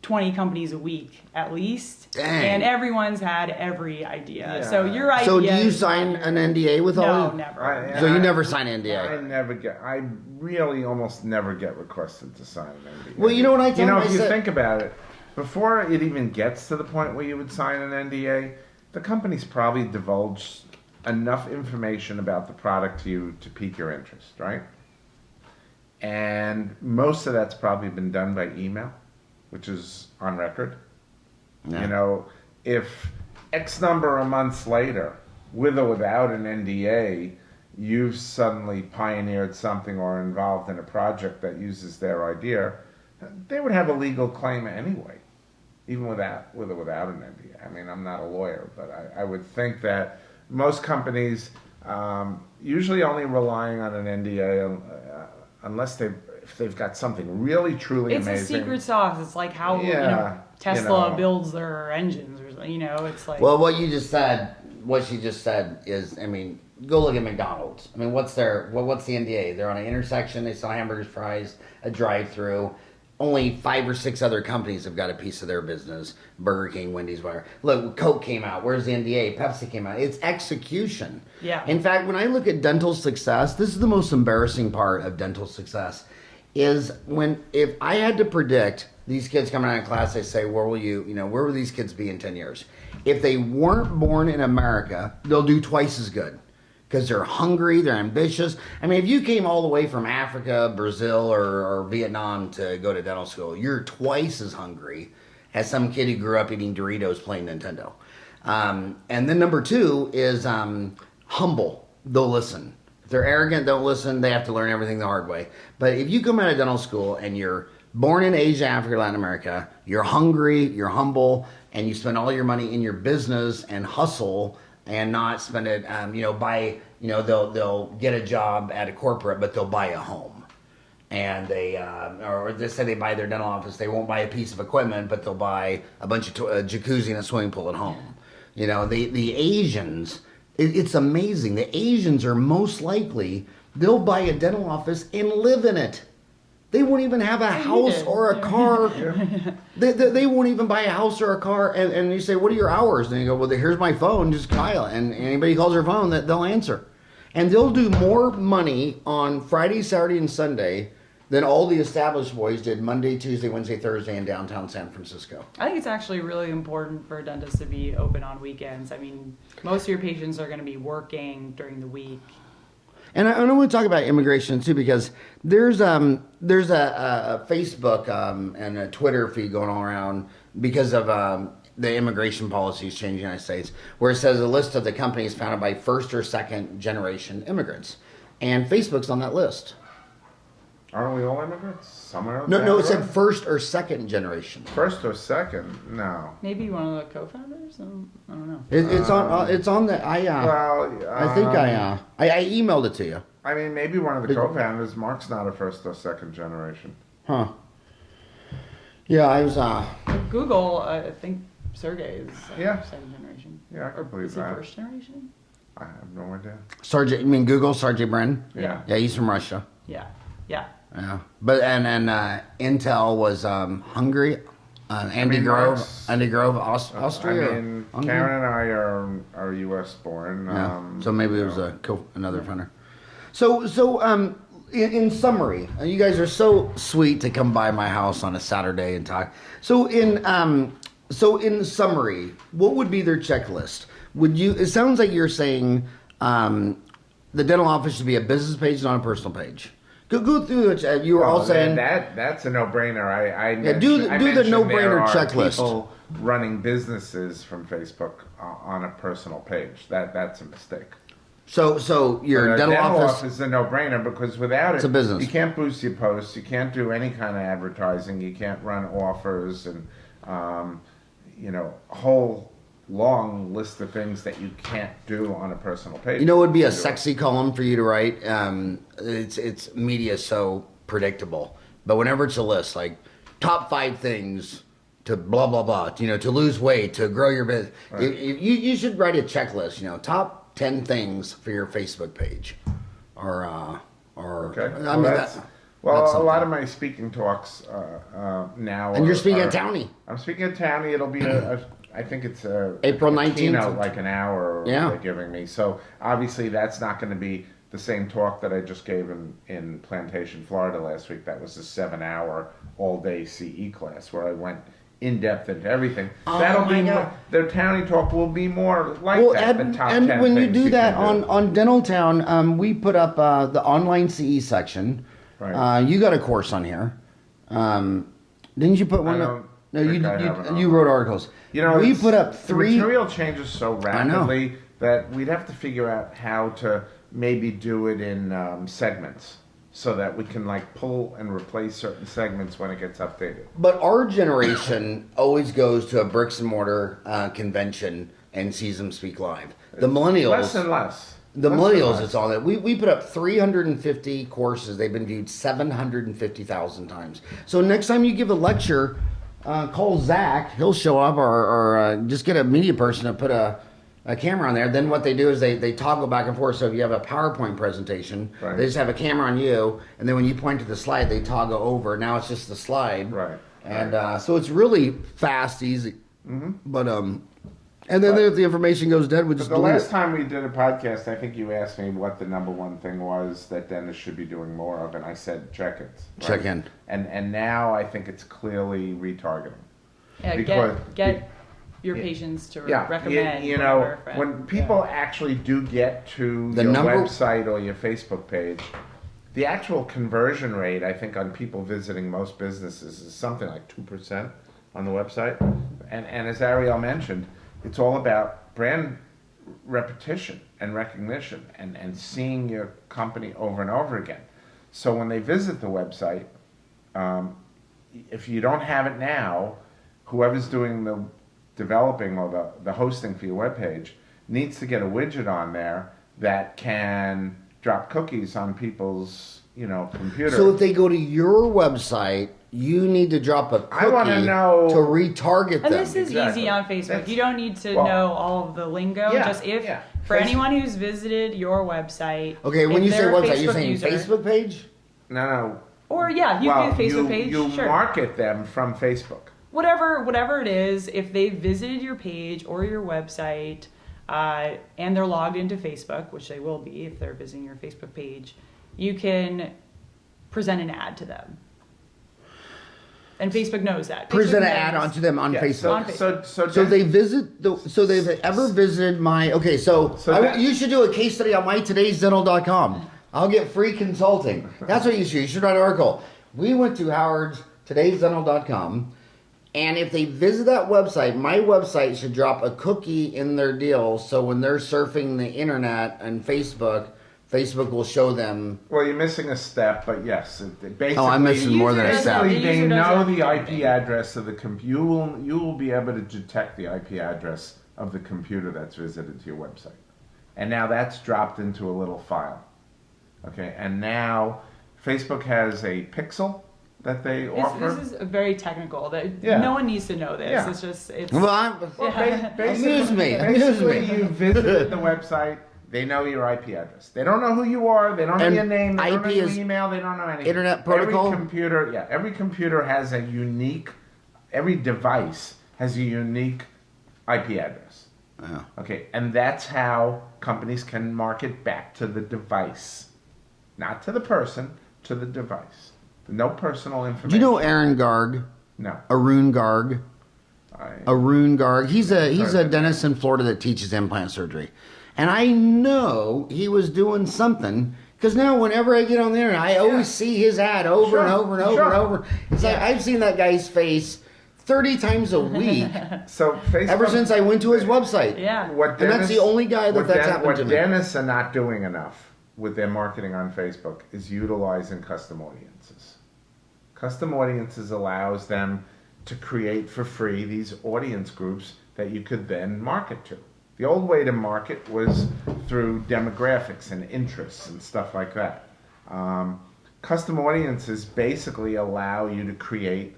20 companies a week at least. Dang. And everyone's had every idea. Yeah. So your idea. So do you is sign not an NDA with all? No, of- never. So you never sign an NDA. I really almost never get requested to sign an NDA. Well, you know what I tell You know, them? if I you said- think about it, before it even gets to the point where you would sign an NDA, the company's probably divulged enough information about the product to you to pique your interest, right? And most of that's probably been done by email, which is on record. Yeah. You know, if X number of months later, with or without an NDA, you've suddenly pioneered something or involved in a project that uses their idea, they would have a legal claim anyway, even with or without an NDA. I mean, I'm not a lawyer, but I would think that most companies usually only relying on an NDA unless if they've got something really truly It's amazing. a secret sauce. It's like how Tesla builds their engines, or it's like. Well, what she just said is, I mean, go look at McDonald's. I mean, what's the NDA? They're on an intersection. They sell hamburgers, fries, a drive-through. Only 5 or 6 other companies have got a piece of their business. Burger King, Wendy's, whatever. Look, Coke came out. Where's the NDA? Pepsi came out. It's execution. Yeah. In fact, when I look at dental success, this is the most embarrassing part of dental success, is if I had to predict these kids coming out of class, they say, where will these kids be in 10 years? If they weren't born in America, they'll do twice as good. Because they're hungry, they're ambitious. I mean, if you came all the way from Africa, Brazil, or Vietnam to go to dental school, you're twice as hungry as some kid who grew up eating Doritos playing Nintendo. And then number 2 is humble. They'll listen. If they're arrogant, don't listen. They have to learn everything the hard way. But if you come out of dental school and you're born in Asia, Africa, Latin America, you're hungry, you're humble, and you spend all your money in your business and hustle, and not spend it, they'll get a job at a corporate, but they'll buy a home. And or they say they buy their dental office, they won't buy a piece of equipment, but they'll buy a bunch of a jacuzzi and a swimming pool at home. You know, the Asians, it's amazing. The Asians are most likely, they'll buy a dental office and live in it. They won't even have a house or a car. They won't even buy a house or a car. And you say, what are your hours? And you go, well, here's my phone, just dial it. And anybody calls their phone, they'll answer. And they'll do more money on Friday, Saturday, and Sunday than all the established boys did Monday, Tuesday, Wednesday, Thursday in downtown San Francisco. I think it's actually really important for dentists to be open on weekends. I mean, most of your patients are going to be working during the week. And I want to talk about immigration too, because there's a Facebook and a Twitter feed going all around because of the immigration policies changing in the United States, where it says a list of the companies founded by first or second generation immigrants, and Facebook's on that list. Aren't we all immigrants? Somewhere. No, it said first or second generation. First or second? No. Maybe one of the co-founders. I don't know. It's on the I think I emailed it to you. I mean, maybe one of the co-founders. Mark's not a first or second generation. Huh. Yeah, I was. Google, I think Sergey is second generation. Yeah, I could believe is he that. first generation? I have no idea. Sergey, you mean Google? Sergey Brin? Yeah. Yeah, he's from Russia. Yeah. Yeah, but and Intel was Hungary, Andy Grove, Austria. I mean, Karen and I are U.S. born. Yeah. So maybe it was another founder. So in summary, you guys are so sweet to come by my house on a Saturday and talk. So in summary, what would be their checklist? It sounds like you're saying the dental office should be a business page, not a personal page. Go through it. You were all saying that's a no-brainer. I do the no-brainer there are checklist. People running businesses from Facebook on a personal page. That's a mistake. So your dental office is a no-brainer, because without it's a business. You can't boost your posts. You can't do any kind of advertising. You can't run offers and a whole long list of things that you can't do on a personal page. You know, it would be a sexy column for you to write. It's media is so predictable, but whenever it's a list like top 5 things to blah blah blah, to lose weight, to grow your business, right. You should write a checklist. Top 10 things for your Facebook page, or okay. Well, That's a lot of something. my speaking talks now. And you're speaking are, at Townie. I'm speaking at Townie. It'll be I think it's April a 19th. keynote, like an hour Yeah. they're giving me. So obviously that's not going to be the same talk that I just gave in Plantation, Florida last week. That was a 7-hour all-day CE class where I went in depth into everything. That'll my be God. their Townie talk will be more like Well, that. and, the top and 10 when you things do that can on Dental Town, we put up the online CE section. Right. You got a course on here. Didn't you put one? don't No, think I have an you online. wrote articles. You know, we it's- put up the 3. material changes so know. rapidly that we'd have to figure out how to maybe do it in segments so that we can like pull and replace certain segments when it gets updated. But our generation always goes to a bricks and mortar convention and sees them speak live. The millennials, Less and less. the Less and millennials, less. it's all that. We put up 350 courses. They've been viewed 750,000 times. So next time you give a lecture, call Zach. He'll show up, or just get a media person to put a camera on there. Then what they do is they toggle back and forth. So if you have a PowerPoint presentation, Right. they just have a camera on you, and then when you point to the slide, they toggle over. Now it's just the slide. Right. And so it's really fast, easy. Mm-hmm. But and then if the information goes dead, we just The delete last it. time we did a podcast, I think you asked me what the number one thing was that dentists should be doing more of, and I said check-ins. right? Check-in. And now I think it's clearly retargeting. Yeah, Because- get your patients to Yeah, recommend. you know, whatever friend. when people actually do get to The your number- website or your Facebook page, the actual conversion rate, I think, on people visiting most businesses is something like 2% on the website. And as Arielle mentioned, it's all about brand repetition and recognition and seeing your company over and over again. So when they visit the website, if you don't have it now, whoever's doing the developing or the hosting for your webpage needs to get a widget on there that can drop cookies on people's, computer. So if they go to your website, you need to drop a cookie I wanna know- to retarget And them. this is Exactly. easy on Facebook. That's- You don't need to well, know all of the lingo. yeah, Just if yeah. for Face- anyone who's visited your website. Okay, when if you say they're a website, you're Facebook saying user- Facebook page? No. Or yeah, you Well, can do a Facebook you, page. you Sure. market them from Facebook. Whatever it is, if they visited your page or your website, and they're logged into Facebook, which they will be if they're visiting your Facebook page, you can present an ad to them. And Facebook knows that. Present Facebook an ad knows- onto them on Yeah, Facebook. On Facebook. So they visit. So they've ever visited my. Okay, so, you should do a case study on mytodaysdental.com. I'll get free consulting. That's what you should. You should write an article. We went to Howard's todaysdental.com, and if they visit that website, my website should drop a cookie in their deal. So when they're surfing the internet and Facebook will show them. Well, you're missing a step, but yes, basically. Oh, I'm missing more than a User step. does- Basically, they user does know the everything. IP address of the computer. You will be able to detect the IP address of the computer that's visited to your website, and now that's dropped into a little file. Okay, and now Facebook has a pixel that they offer. This is very technical. That Yeah. no one needs to know this. Yeah. It's just Well, I'm, Yeah. Amuse me. Basically, you visited the website. They know your IP address. They don't know who you are. They don't know And your name. They don't know IP your is email. They don't know anything. Internet Protocol? Every computer has a unique. Every device has a unique IP address. Yeah. Okay, and that's how companies can market back to the device, not to the person, to the device. No personal information. Do you know Aaron Garg? No. Arun Garg? Arun Garg. He's a Heard dentist in Florida that teaches implant surgery. And I know he was doing something because now whenever I get on there, I always see his ad over and Sure, over and over sure. and over. It's like I've seen that guy's face 30 times a week So Facebook. ever since I went to his website. yeah. What And that's the only guy that that's happened to What me. dentists are not doing enough with their marketing on Facebook is utilizing custom audiences. Custom audiences allows them to create for free these audience groups that you could then market to. The old way to market was through demographics and interests and stuff like that. Custom audiences basically allow you to create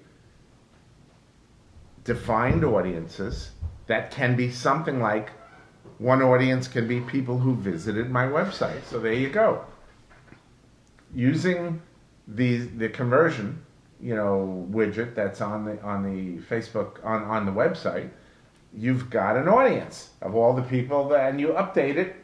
defined audiences that can be something like one audience can be people who visited my website. So there you go. Using the conversion, widget that's on the Facebook on the website, you've got an audience of all the people and you update it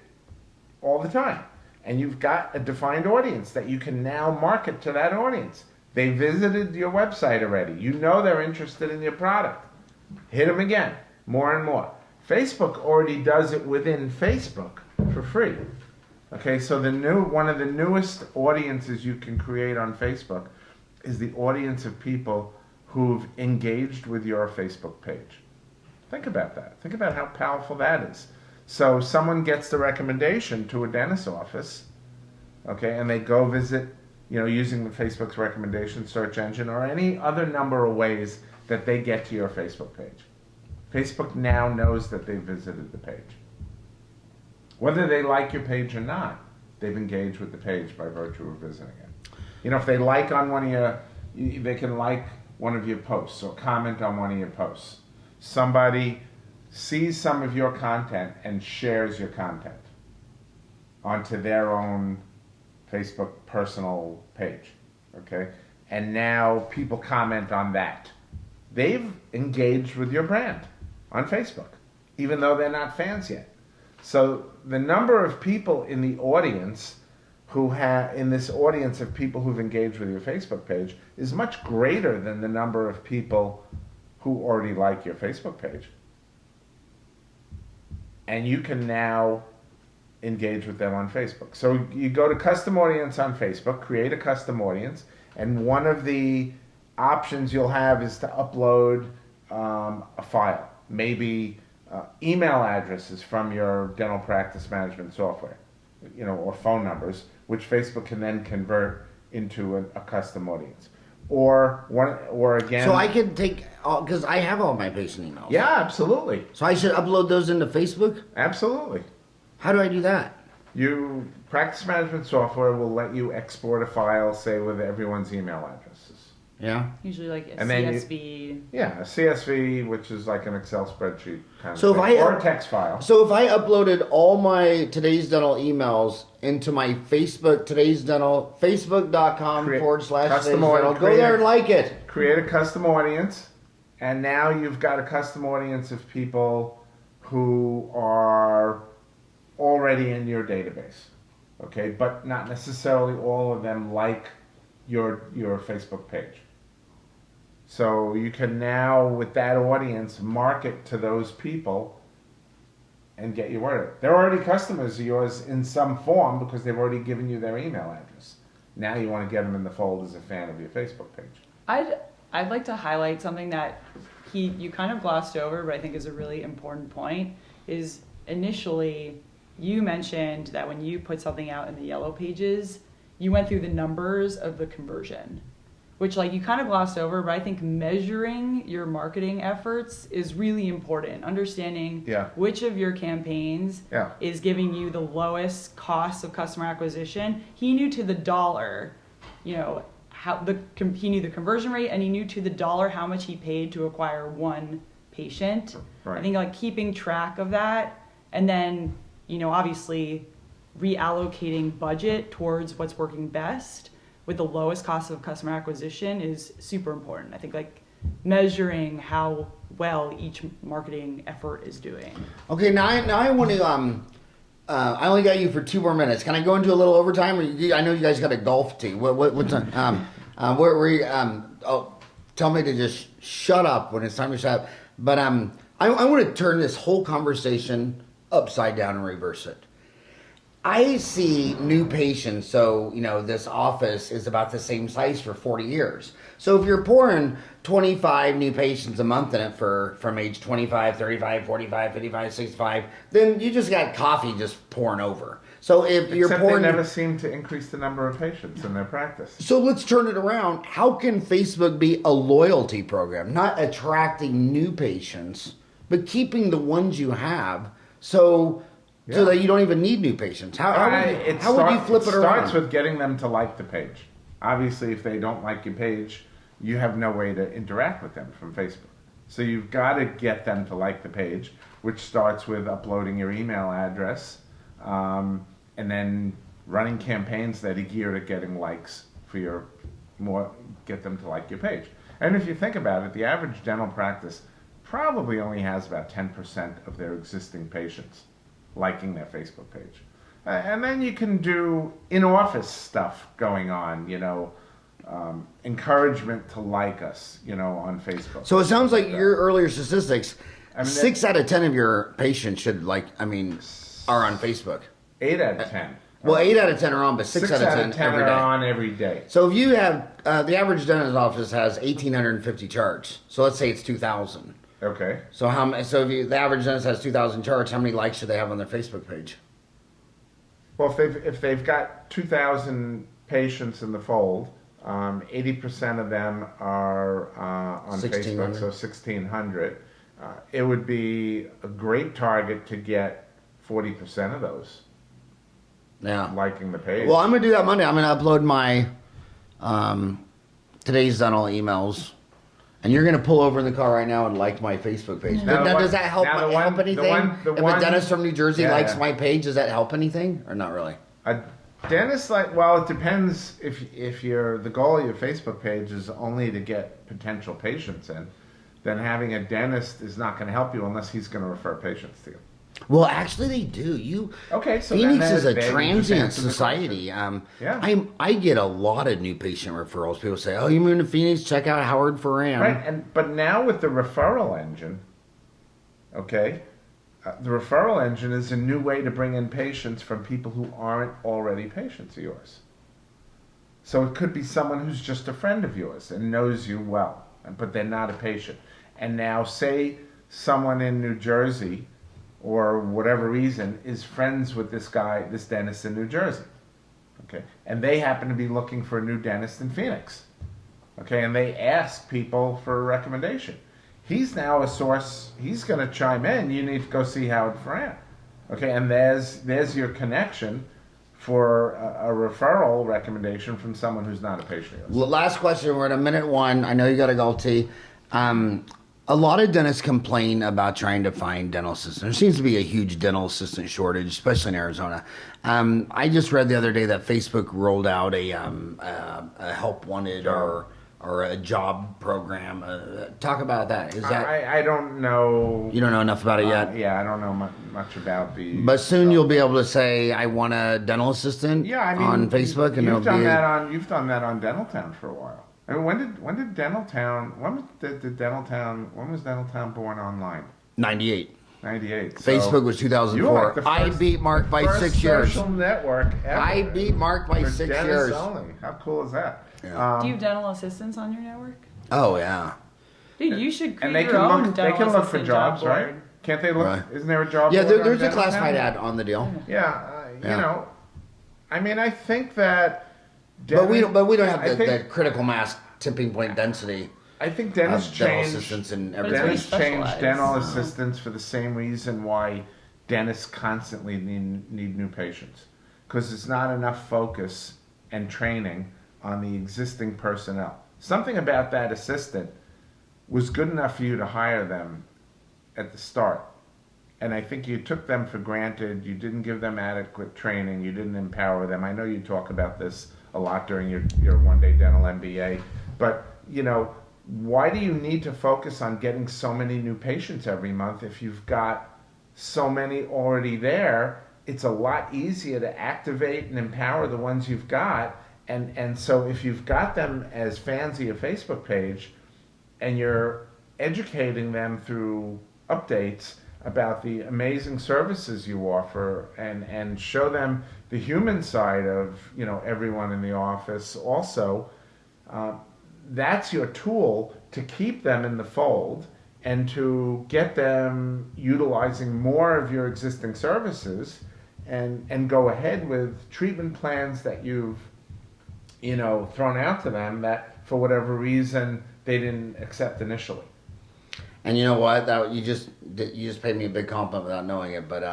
all the time. And you've got a defined audience that you can now market to that audience. They visited your website already. You know they're interested in your product. Hit them again, more and more. Facebook already does it within Facebook for free. Okay, so one of the newest audiences you can create on Facebook is the audience of people who've engaged with your Facebook page. Think about that. Think about how powerful that is. So someone gets the recommendation to a dentist's office, okay, and they go visit, using the Facebook's recommendation search engine or any other number of ways that they get to your Facebook page. Facebook now knows that they visited the page. Whether they like your page or not, they've engaged with the page by virtue of visiting it. If they like on they can like one of your posts or comment on one of your posts. Somebody sees some of your content and shares your content onto their own Facebook personal page, okay? And now people comment on that. They've engaged with your brand on Facebook, even though they're not fans yet. So the number of people in the audience in this audience of people who've engaged with your Facebook page is much greater than the number of people who already like your Facebook page. And you can now engage with them on Facebook. So you go to custom audience on Facebook, create a custom audience, and one of the options you'll have is to upload a file, maybe email addresses from your dental practice management software, or phone numbers, which Facebook can then convert into a custom audience. Or again. So I could take, because I have all my patient emails. Yeah, absolutely. So I should upload those into Facebook? Absolutely. How do I do that? Practice management software will let you export a file, say, with everyone's email addresses. Yeah. Usually like a And then CSV. a CSV, which is like an Excel spreadsheet kind So of if thing, I or a text file. So if I uploaded all my Today's Dental emails into my Facebook, Today's Dental, facebook.com / Custom Today's Dental, go there and like it. Create a custom audience, and now you've got a custom audience of people who are already in your database, okay? But not necessarily all of them like your Facebook page. So you can now, with that audience, market to those people and get your word out. They're already customers of yours in some form because they've already given you their email address. Now you want to get them in the fold as a fan of your Facebook page. I'd like to highlight something that you kind of glossed over, but I think is a really important point, is initially you mentioned that when you put something out in the yellow pages, you went through the numbers of the conversion, which you kind of glossed over, but I think measuring your marketing efforts is really important. Understanding which of your campaigns is giving you the lowest cost of customer acquisition. He knew to the dollar, he knew the conversion rate, and he knew to the dollar how much he paid to acquire one patient. Right. I think keeping track of that, and then obviously reallocating budget towards what's working best with the lowest cost of customer acquisition is super important. I think measuring how well each marketing effort is doing. Okay, now I want to. I only got you for 2 more minutes. Can I go into a little overtime? I know you guys got a golf team. What's tell me to just shut up when it's time to shut up. But I want to turn this whole conversation upside down and reverse it. I see new patients, so, this office is about the same size for 40 years. So if you're pouring 25 new patients a month in it from age 25, 35, 45, 55, 65, then you just got coffee just pouring over. So if you're pouring... they never seem to increase the number of patients in their practice. So let's turn it around. How can Facebook be a loyalty program? Not attracting new patients, but keeping the ones you have. So that you don't even need new patients. How would you flip it around? It starts with getting them to like the page. Obviously, if they don't like your page, you have no way to interact with them from Facebook. So you've got to get them to like the page, which starts with uploading your email address, and then running campaigns that are geared at getting likes for your get them to like your page. And if you think about it, the average dental practice probably only has about 10% of their existing patients liking their Facebook page. And then you can do in-office stuff going on, encouragement to like us, on Facebook. So it sounds like your earlier statistics, I mean, 6 out of 10 of your patients should are on Facebook. 8 out of 10. Well, 8 out of 10 are on, but 6 out of 10 every are day. on every day. So if you have, the average dentist office has 1,850 charts. So let's say it's 2,000. Okay. So if the average dentist has 2,000 charts, how many likes should they have on their Facebook page? Well, if they've got 2,000 patients in the fold, 80% of them are on Facebook, so 1,600. It would be a great target to get 40% of those liking the page. Well, I'm going to do that Monday. I'm going to upload my today's dental emails. And you're going to pull over in the car right now and like my Facebook page. Now, does that help anything? If a dentist from New Jersey likes my page, does that help anything? Or not really? A dentist, it depends if the goal of your Facebook page is only to get potential patients in, then having a dentist is not going to help you unless he's going to refer patients to you. Well, actually, they do. So Phoenix is a transient society. I get a lot of new patient referrals. People say, "Oh, you moved to Phoenix? Check out Howard Ferran." Right, but now with the referral engine, the referral engine is a new way to bring in patients from people who aren't already patients of yours. So it could be someone who's just a friend of yours and knows you well, but they're not a patient. And now, say someone in New Jersey, or whatever reason, is friends with this dentist in New Jersey, and they happen to be looking for a new dentist in Phoenix, and they ask people for a recommendation. He's now a source. He's going to chime in. You need to go see Howard Ferran, and there's your connection for a referral recommendation from someone who's not a patient of yours. Last question. We're at 1:01. I know you got to go, T. A lot of dentists complain about trying to find dental assistants. There seems to be a huge dental assistant shortage, especially in Arizona. I just read the other day that Facebook rolled out a help wanted or a job program. Talk about that. Is that I don't know. You don't know enough about it yet? Yeah, I don't know much about the. But soon you'll be able to say, "I want a dental assistant." On Facebook, and you've done that on Dentaltown for a while. I mean, when was Dentaltown born online? 98. 98. Facebook was 2004. Like I beat Mark by 6 years. Social network ever. I beat Mark by 6 years. Only. How cool is that? Yeah. Do you have dental assistants on your network? Oh yeah. Dude, you should create and they your can own look. dental They can look for assistant jobs, job right? board. Can't they look? Right. Isn't there a job? Yeah, board there's on a classified Dentaltown? ad on the deal. Yeah, I mean, I think that. But we don't have the critical mass tipping point density. I think dentists dental changed. assistants and But it's very Dentists changed specialized. dental assistants for the same reason why dentists constantly need new patients, because it's not enough focus and training on the existing personnel. Something about that assistant was good enough for you to hire them at the start. And I think you took them for granted. You didn't give them adequate training. You didn't empower them. I know you talk about this a lot during your one-day dental MBA. But, why do you need to focus on getting so many new patients every month if you've got so many already there? It's a lot easier to activate and empower the ones you've got. And so if you've got them as fans of your Facebook page and you're educating them through updates about the amazing services you offer and show them the human side of everyone in the office also, that's your tool to keep them in the fold and to get them utilizing more of your existing services and go ahead with treatment plans that you've thrown out to them that for whatever reason they didn't accept initially. And you know what? That you just paid me a big compliment without knowing it. But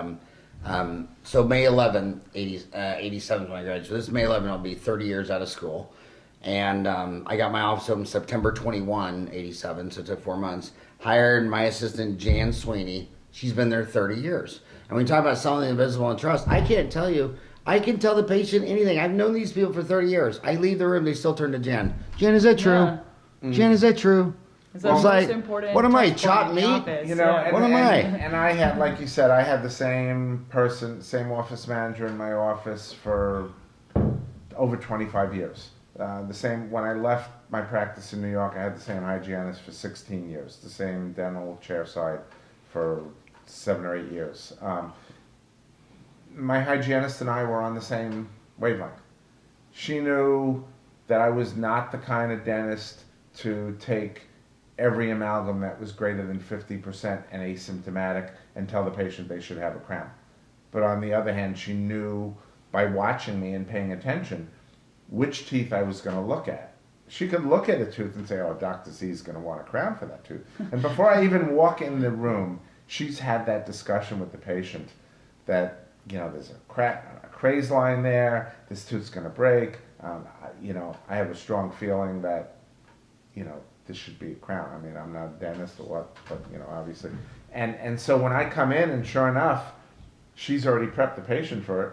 so May 11, 87 is when I graduated. So this May 11, I'll be 30 years out of school. And I got my office open September 21, 87, so it took 4 months. Hired my assistant, Jan Sweeney. She's been there 30 years. And when we talk about selling the invisible and trust, I can't tell you, I can tell the patient anything. I've known these people for 30 years. I leave the room, they still turn to Jen. Jen, is that true? Yeah. Jen, is that true? It's Well, the it's most like, important what am I, touch point chopped in the meat? office. You know, Yeah. What am I? And I had, like you said, I had the same person, same office manager in my office for over 25 years. The same, when I left my practice in New York, I had the same hygienist for 16 years, the same dental chairside for 7 or 8 years. My hygienist and I were on the same wavelength. She knew that I was not the kind of dentist to take every amalgam that was greater than 50% and asymptomatic and tell the patient they should have a crown. But on the other hand, she knew by watching me and paying attention which teeth I was going to look at. She could look at a tooth and say, oh, Dr. Z is going to want a crown for that tooth. And before I even walk in the room, she's had that discussion with the patient that, you know, there's a craze line there, this tooth's going to break. You know, I have a strong feeling that, you know, this should be a crown. I mean, I'm not a dentist or what, but, you know, obviously. And so when I come in, and sure enough, she's already prepped the patient for it,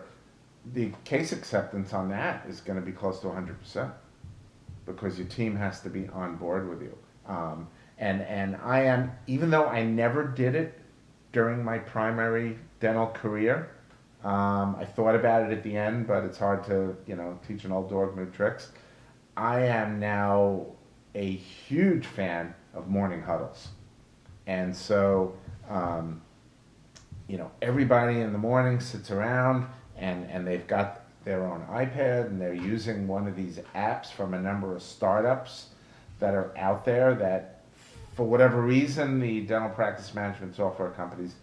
the case acceptance on that is going to be close to 100%, because your team has to be on board with you. And I am, even though I never did it during my primary dental career, I thought about it at the end, but it's hard to, you know, teach an old dog new tricks. I am now a huge fan of morning huddles. And so, you know, everybody in the morning sits around and they've got their own iPad and they're using one of these apps from a number of startups that are out there that, for whatever reason, the dental practice management software companies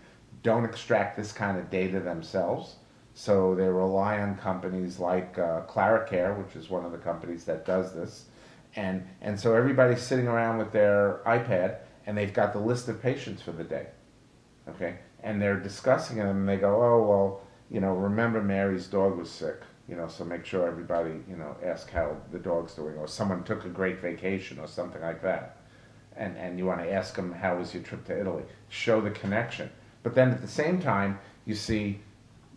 don't extract this kind of data themselves. So they rely on companies like Claricare, which is one of the companies that does this. And so everybody's sitting around with their iPad and they've got the list of patients for the day. Okay? And they're discussing them and they go, oh, well, you know, remember Mary's dog was sick. You know, so make sure everybody, you know, ask how the dog's doing, or someone took a great vacation or something like that. And you want to ask them, how was your trip to Italy? Show the connection. But then at the same time, you see,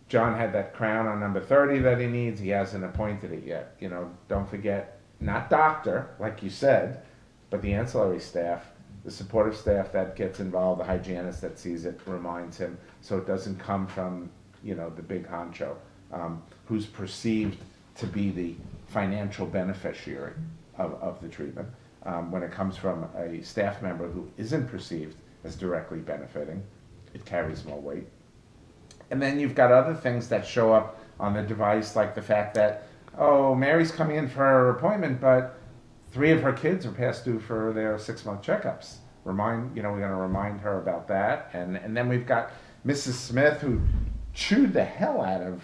John had that crown on number 30 that he needs. He hasn't appointed it yet. You know, don't forget, not doctor, like you said, but the ancillary staff, the supportive staff that gets involved, the hygienist that sees it, reminds him, so it doesn't come from, you know, the big honcho, who's perceived to be the financial beneficiary of the treatment. When it comes from a staff member who isn't perceived as directly benefiting, it carries more weight. And then you've got other things that show up on the device, like the fact that, oh, Mary's coming in for her appointment, but 3 of her kids are past due for their 6-month checkups. You know, we're going to remind her about that. And then we've got Mrs. Smith, who chewed the hell out of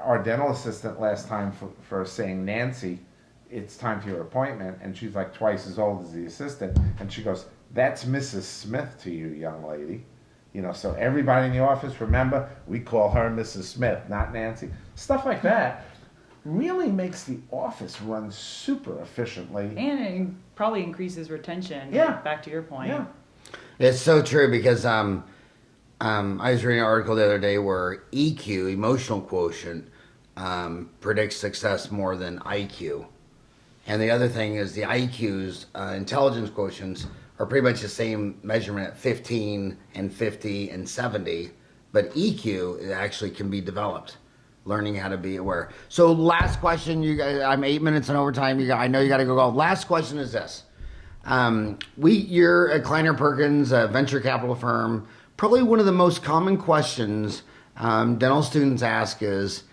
our dental assistant last time for saying, Nancy, it's time for your appointment. And she's like twice as old as the assistant. And she goes, that's Mrs. Smith to you, young lady. You know, so everybody in the office, remember, we call her Mrs. Smith, not Nancy. Stuff like that really makes the office run super efficiently. And it probably increases retention. Yeah. Back to your point. Yeah. It's so true, because I was reading an article the other day where EQ, emotional quotient, predicts success more than IQ. And the other thing is the IQs, intelligence quotients, are pretty much the same measurement at 15 and 50 and 70, but EQ, it actually can be developed, learning how to be aware. So last question, you guys, I'm 8 minutes in overtime. I know you got to go golf. Last question is this. You're at Kleiner Perkins, a venture capital firm. Probably one of the most common questions dental students ask is,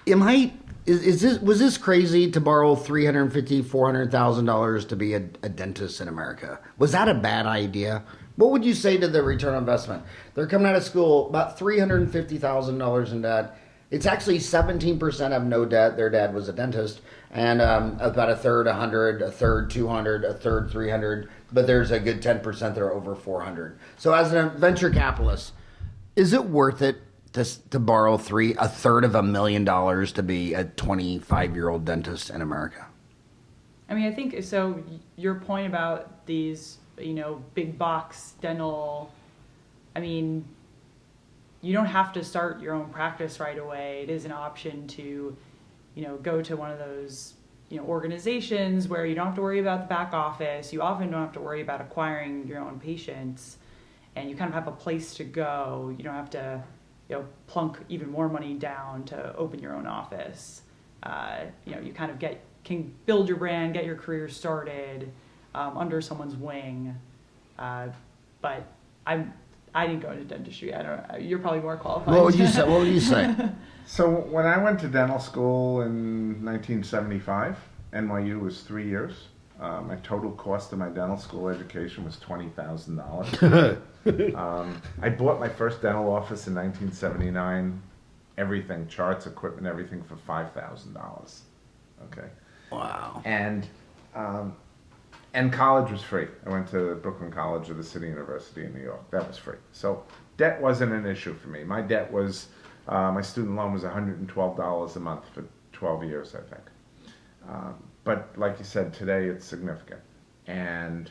was this crazy to borrow $350,000, $400,000 to be a dentist in America? Was that a bad idea? What would you say to the return on investment? They're coming out of school about $350,000 in debt. It's actually 17% have no debt. Their dad was a dentist, and about a third 100, a third 200, a third 300. But there's a good 10% that are over 400. So as a venture capitalist, is it worth it to borrow a third of $1,000,000 to be a 25-year-old dentist in America? I mean, I think so. Your point about these, you know, big box dental, I mean, you don't have to start your own practice right away. It is an option to, go to one of those, organizations where you don't have to worry about the back office. You often don't have to worry about acquiring your own patients, and you kind of have a place to go. You don't have to, plunk even more money down to open your own office. You kind of can build your brand, get your career started under someone's wing. But I didn't go into dentistry. I don't. You're probably more qualified. What would you say? What would you say? So when I went to dental school in 1975, NYU was 3 years. My total cost of my dental school education was $20,000. I bought my first dental office in 1979. Everything, charts, equipment, everything for $5,000. Okay. Wow. And college was free. I went to Brooklyn College or the City University in New York. That was free. So debt wasn't an issue for me. My debt was, my student loan was $112 a month for 12 years, I think. But like you said, today it's significant. And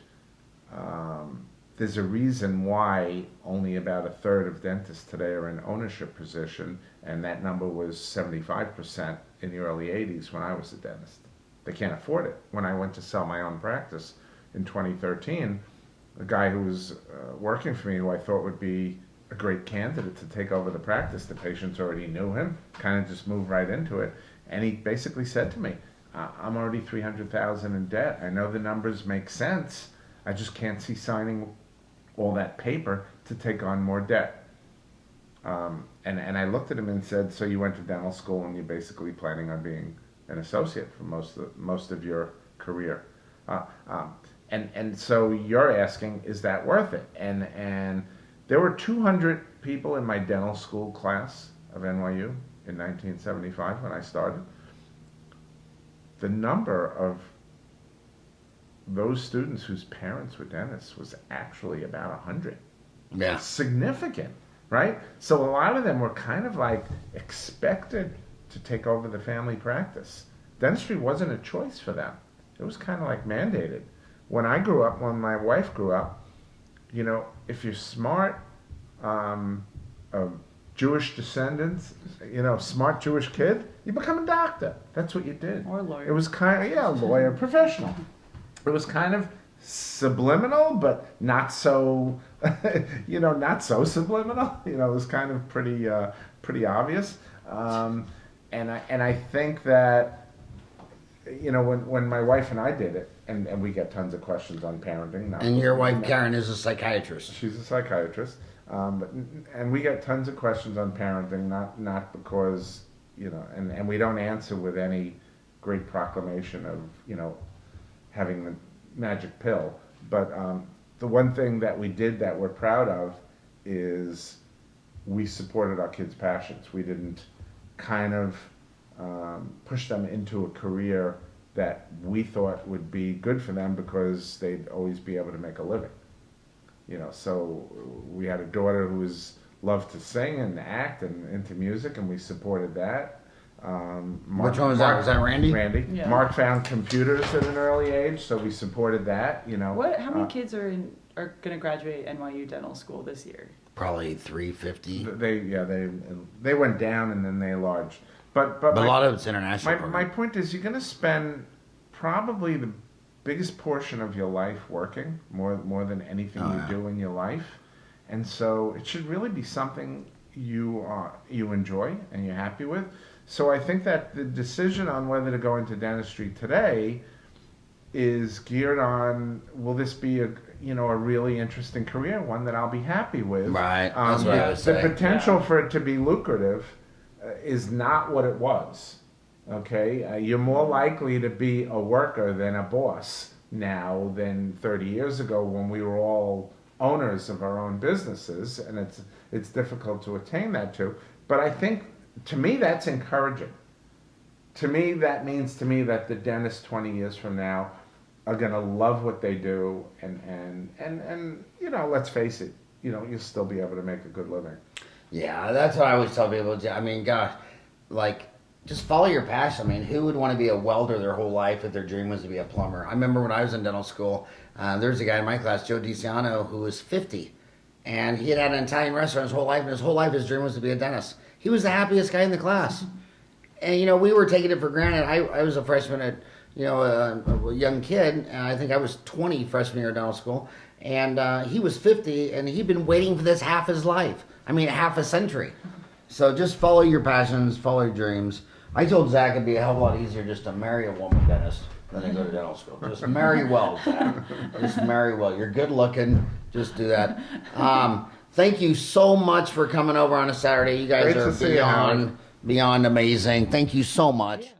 there's a reason why only about a third of dentists today are in ownership position, and that number was 75% in the early 80s when I was a dentist. They can't afford it. When I went to sell my own practice in 2013, the guy who was working for me, who I thought would be a great candidate to take over the practice, the patients already knew him, kind of just moved right into it, and he basically said to me, I'm already $300,000 in debt. I know the numbers make sense. I just can't see signing all that paper to take on more debt. And I looked at him and said, so you went to dental school and you're basically planning on being an associate for most of your career. And so you're asking, is that worth it? And there were 200 people in my dental school class of NYU in 1975 when I started. The number of those students whose parents were dentists was actually about 100. Yeah. Significant, right? So a lot of them were kind of like expected to take over the family practice. Dentistry wasn't a choice for them. It was kind of like mandated. When I grew up, when my wife grew up, if you're smart, Jewish descendants, smart Jewish kid, you become a doctor. That's what you did. Or a lawyer. It was kind of, lawyer, professional. It was kind of subliminal, but not so, not so subliminal. It was kind of pretty obvious. And I think that, when my wife and I did it, and we get tons of questions on parenting. And your wife, Karen, is a psychiatrist. She's a psychiatrist. And we get tons of questions on parenting, not because, and we don't answer with any great proclamation of, having the magic pill. But the one thing that we did that we're proud of is we supported our kids' passions. We didn't kind of push them into a career that we thought would be good for them because they'd always be able to make a living. So we had a daughter who loved to sing and act and into music, and we supported that. Which one was that? Was that Randy? Randy. Yeah. Mark found computers at an early age, so we supported that. How many kids are going to graduate NYU dental school this year? Probably 350. They went down and then they enlarged. But a lot of it's international. My point is, you're going to spend probably the biggest portion of your life working, more than anything you do in your life, and so it should really be something you enjoy and you're happy with. So I think that the decision on whether to go into dentistry today is geared on, will this be a really interesting career, one that I'll be happy with. Right. That's what I was saying. The potential for it to be lucrative is not what it was. Okay, you're more likely to be a worker than a boss now than 30 years ago when we were all owners of our own businesses, and it's difficult to attain that too. But I think, to me, that's encouraging. To me, that means that the dentists 20 years from now are going to love what they do, and let's face it, you'll still be able to make a good living. Yeah, that's what I always tell people. I mean, gosh, just follow your passion. I mean, who would want to be a welder their whole life if their dream was to be a plumber? I remember when I was in dental school, there was a guy in my class, Joe DiCiano, who was 50. And he had had an Italian restaurant his whole life, and his whole life his dream was to be a dentist. He was the happiest guy in the class. And, you know, we were taking it for granted. I was a freshman at, you know, a young kid, and I think I was 20 freshman year of dental school. And he was 50, and he'd been waiting for this half his life. I mean, half a century. So just follow your passions, follow your dreams. I told Zach it'd be a hell of a lot easier just to marry a woman dentist than to go to dental school. Just marry well, Zach. Just marry well. You're good looking. Just do that. Thank you so much for coming over on a Saturday. You guys Great are to see you, Howard. beyond amazing. Thank you so much.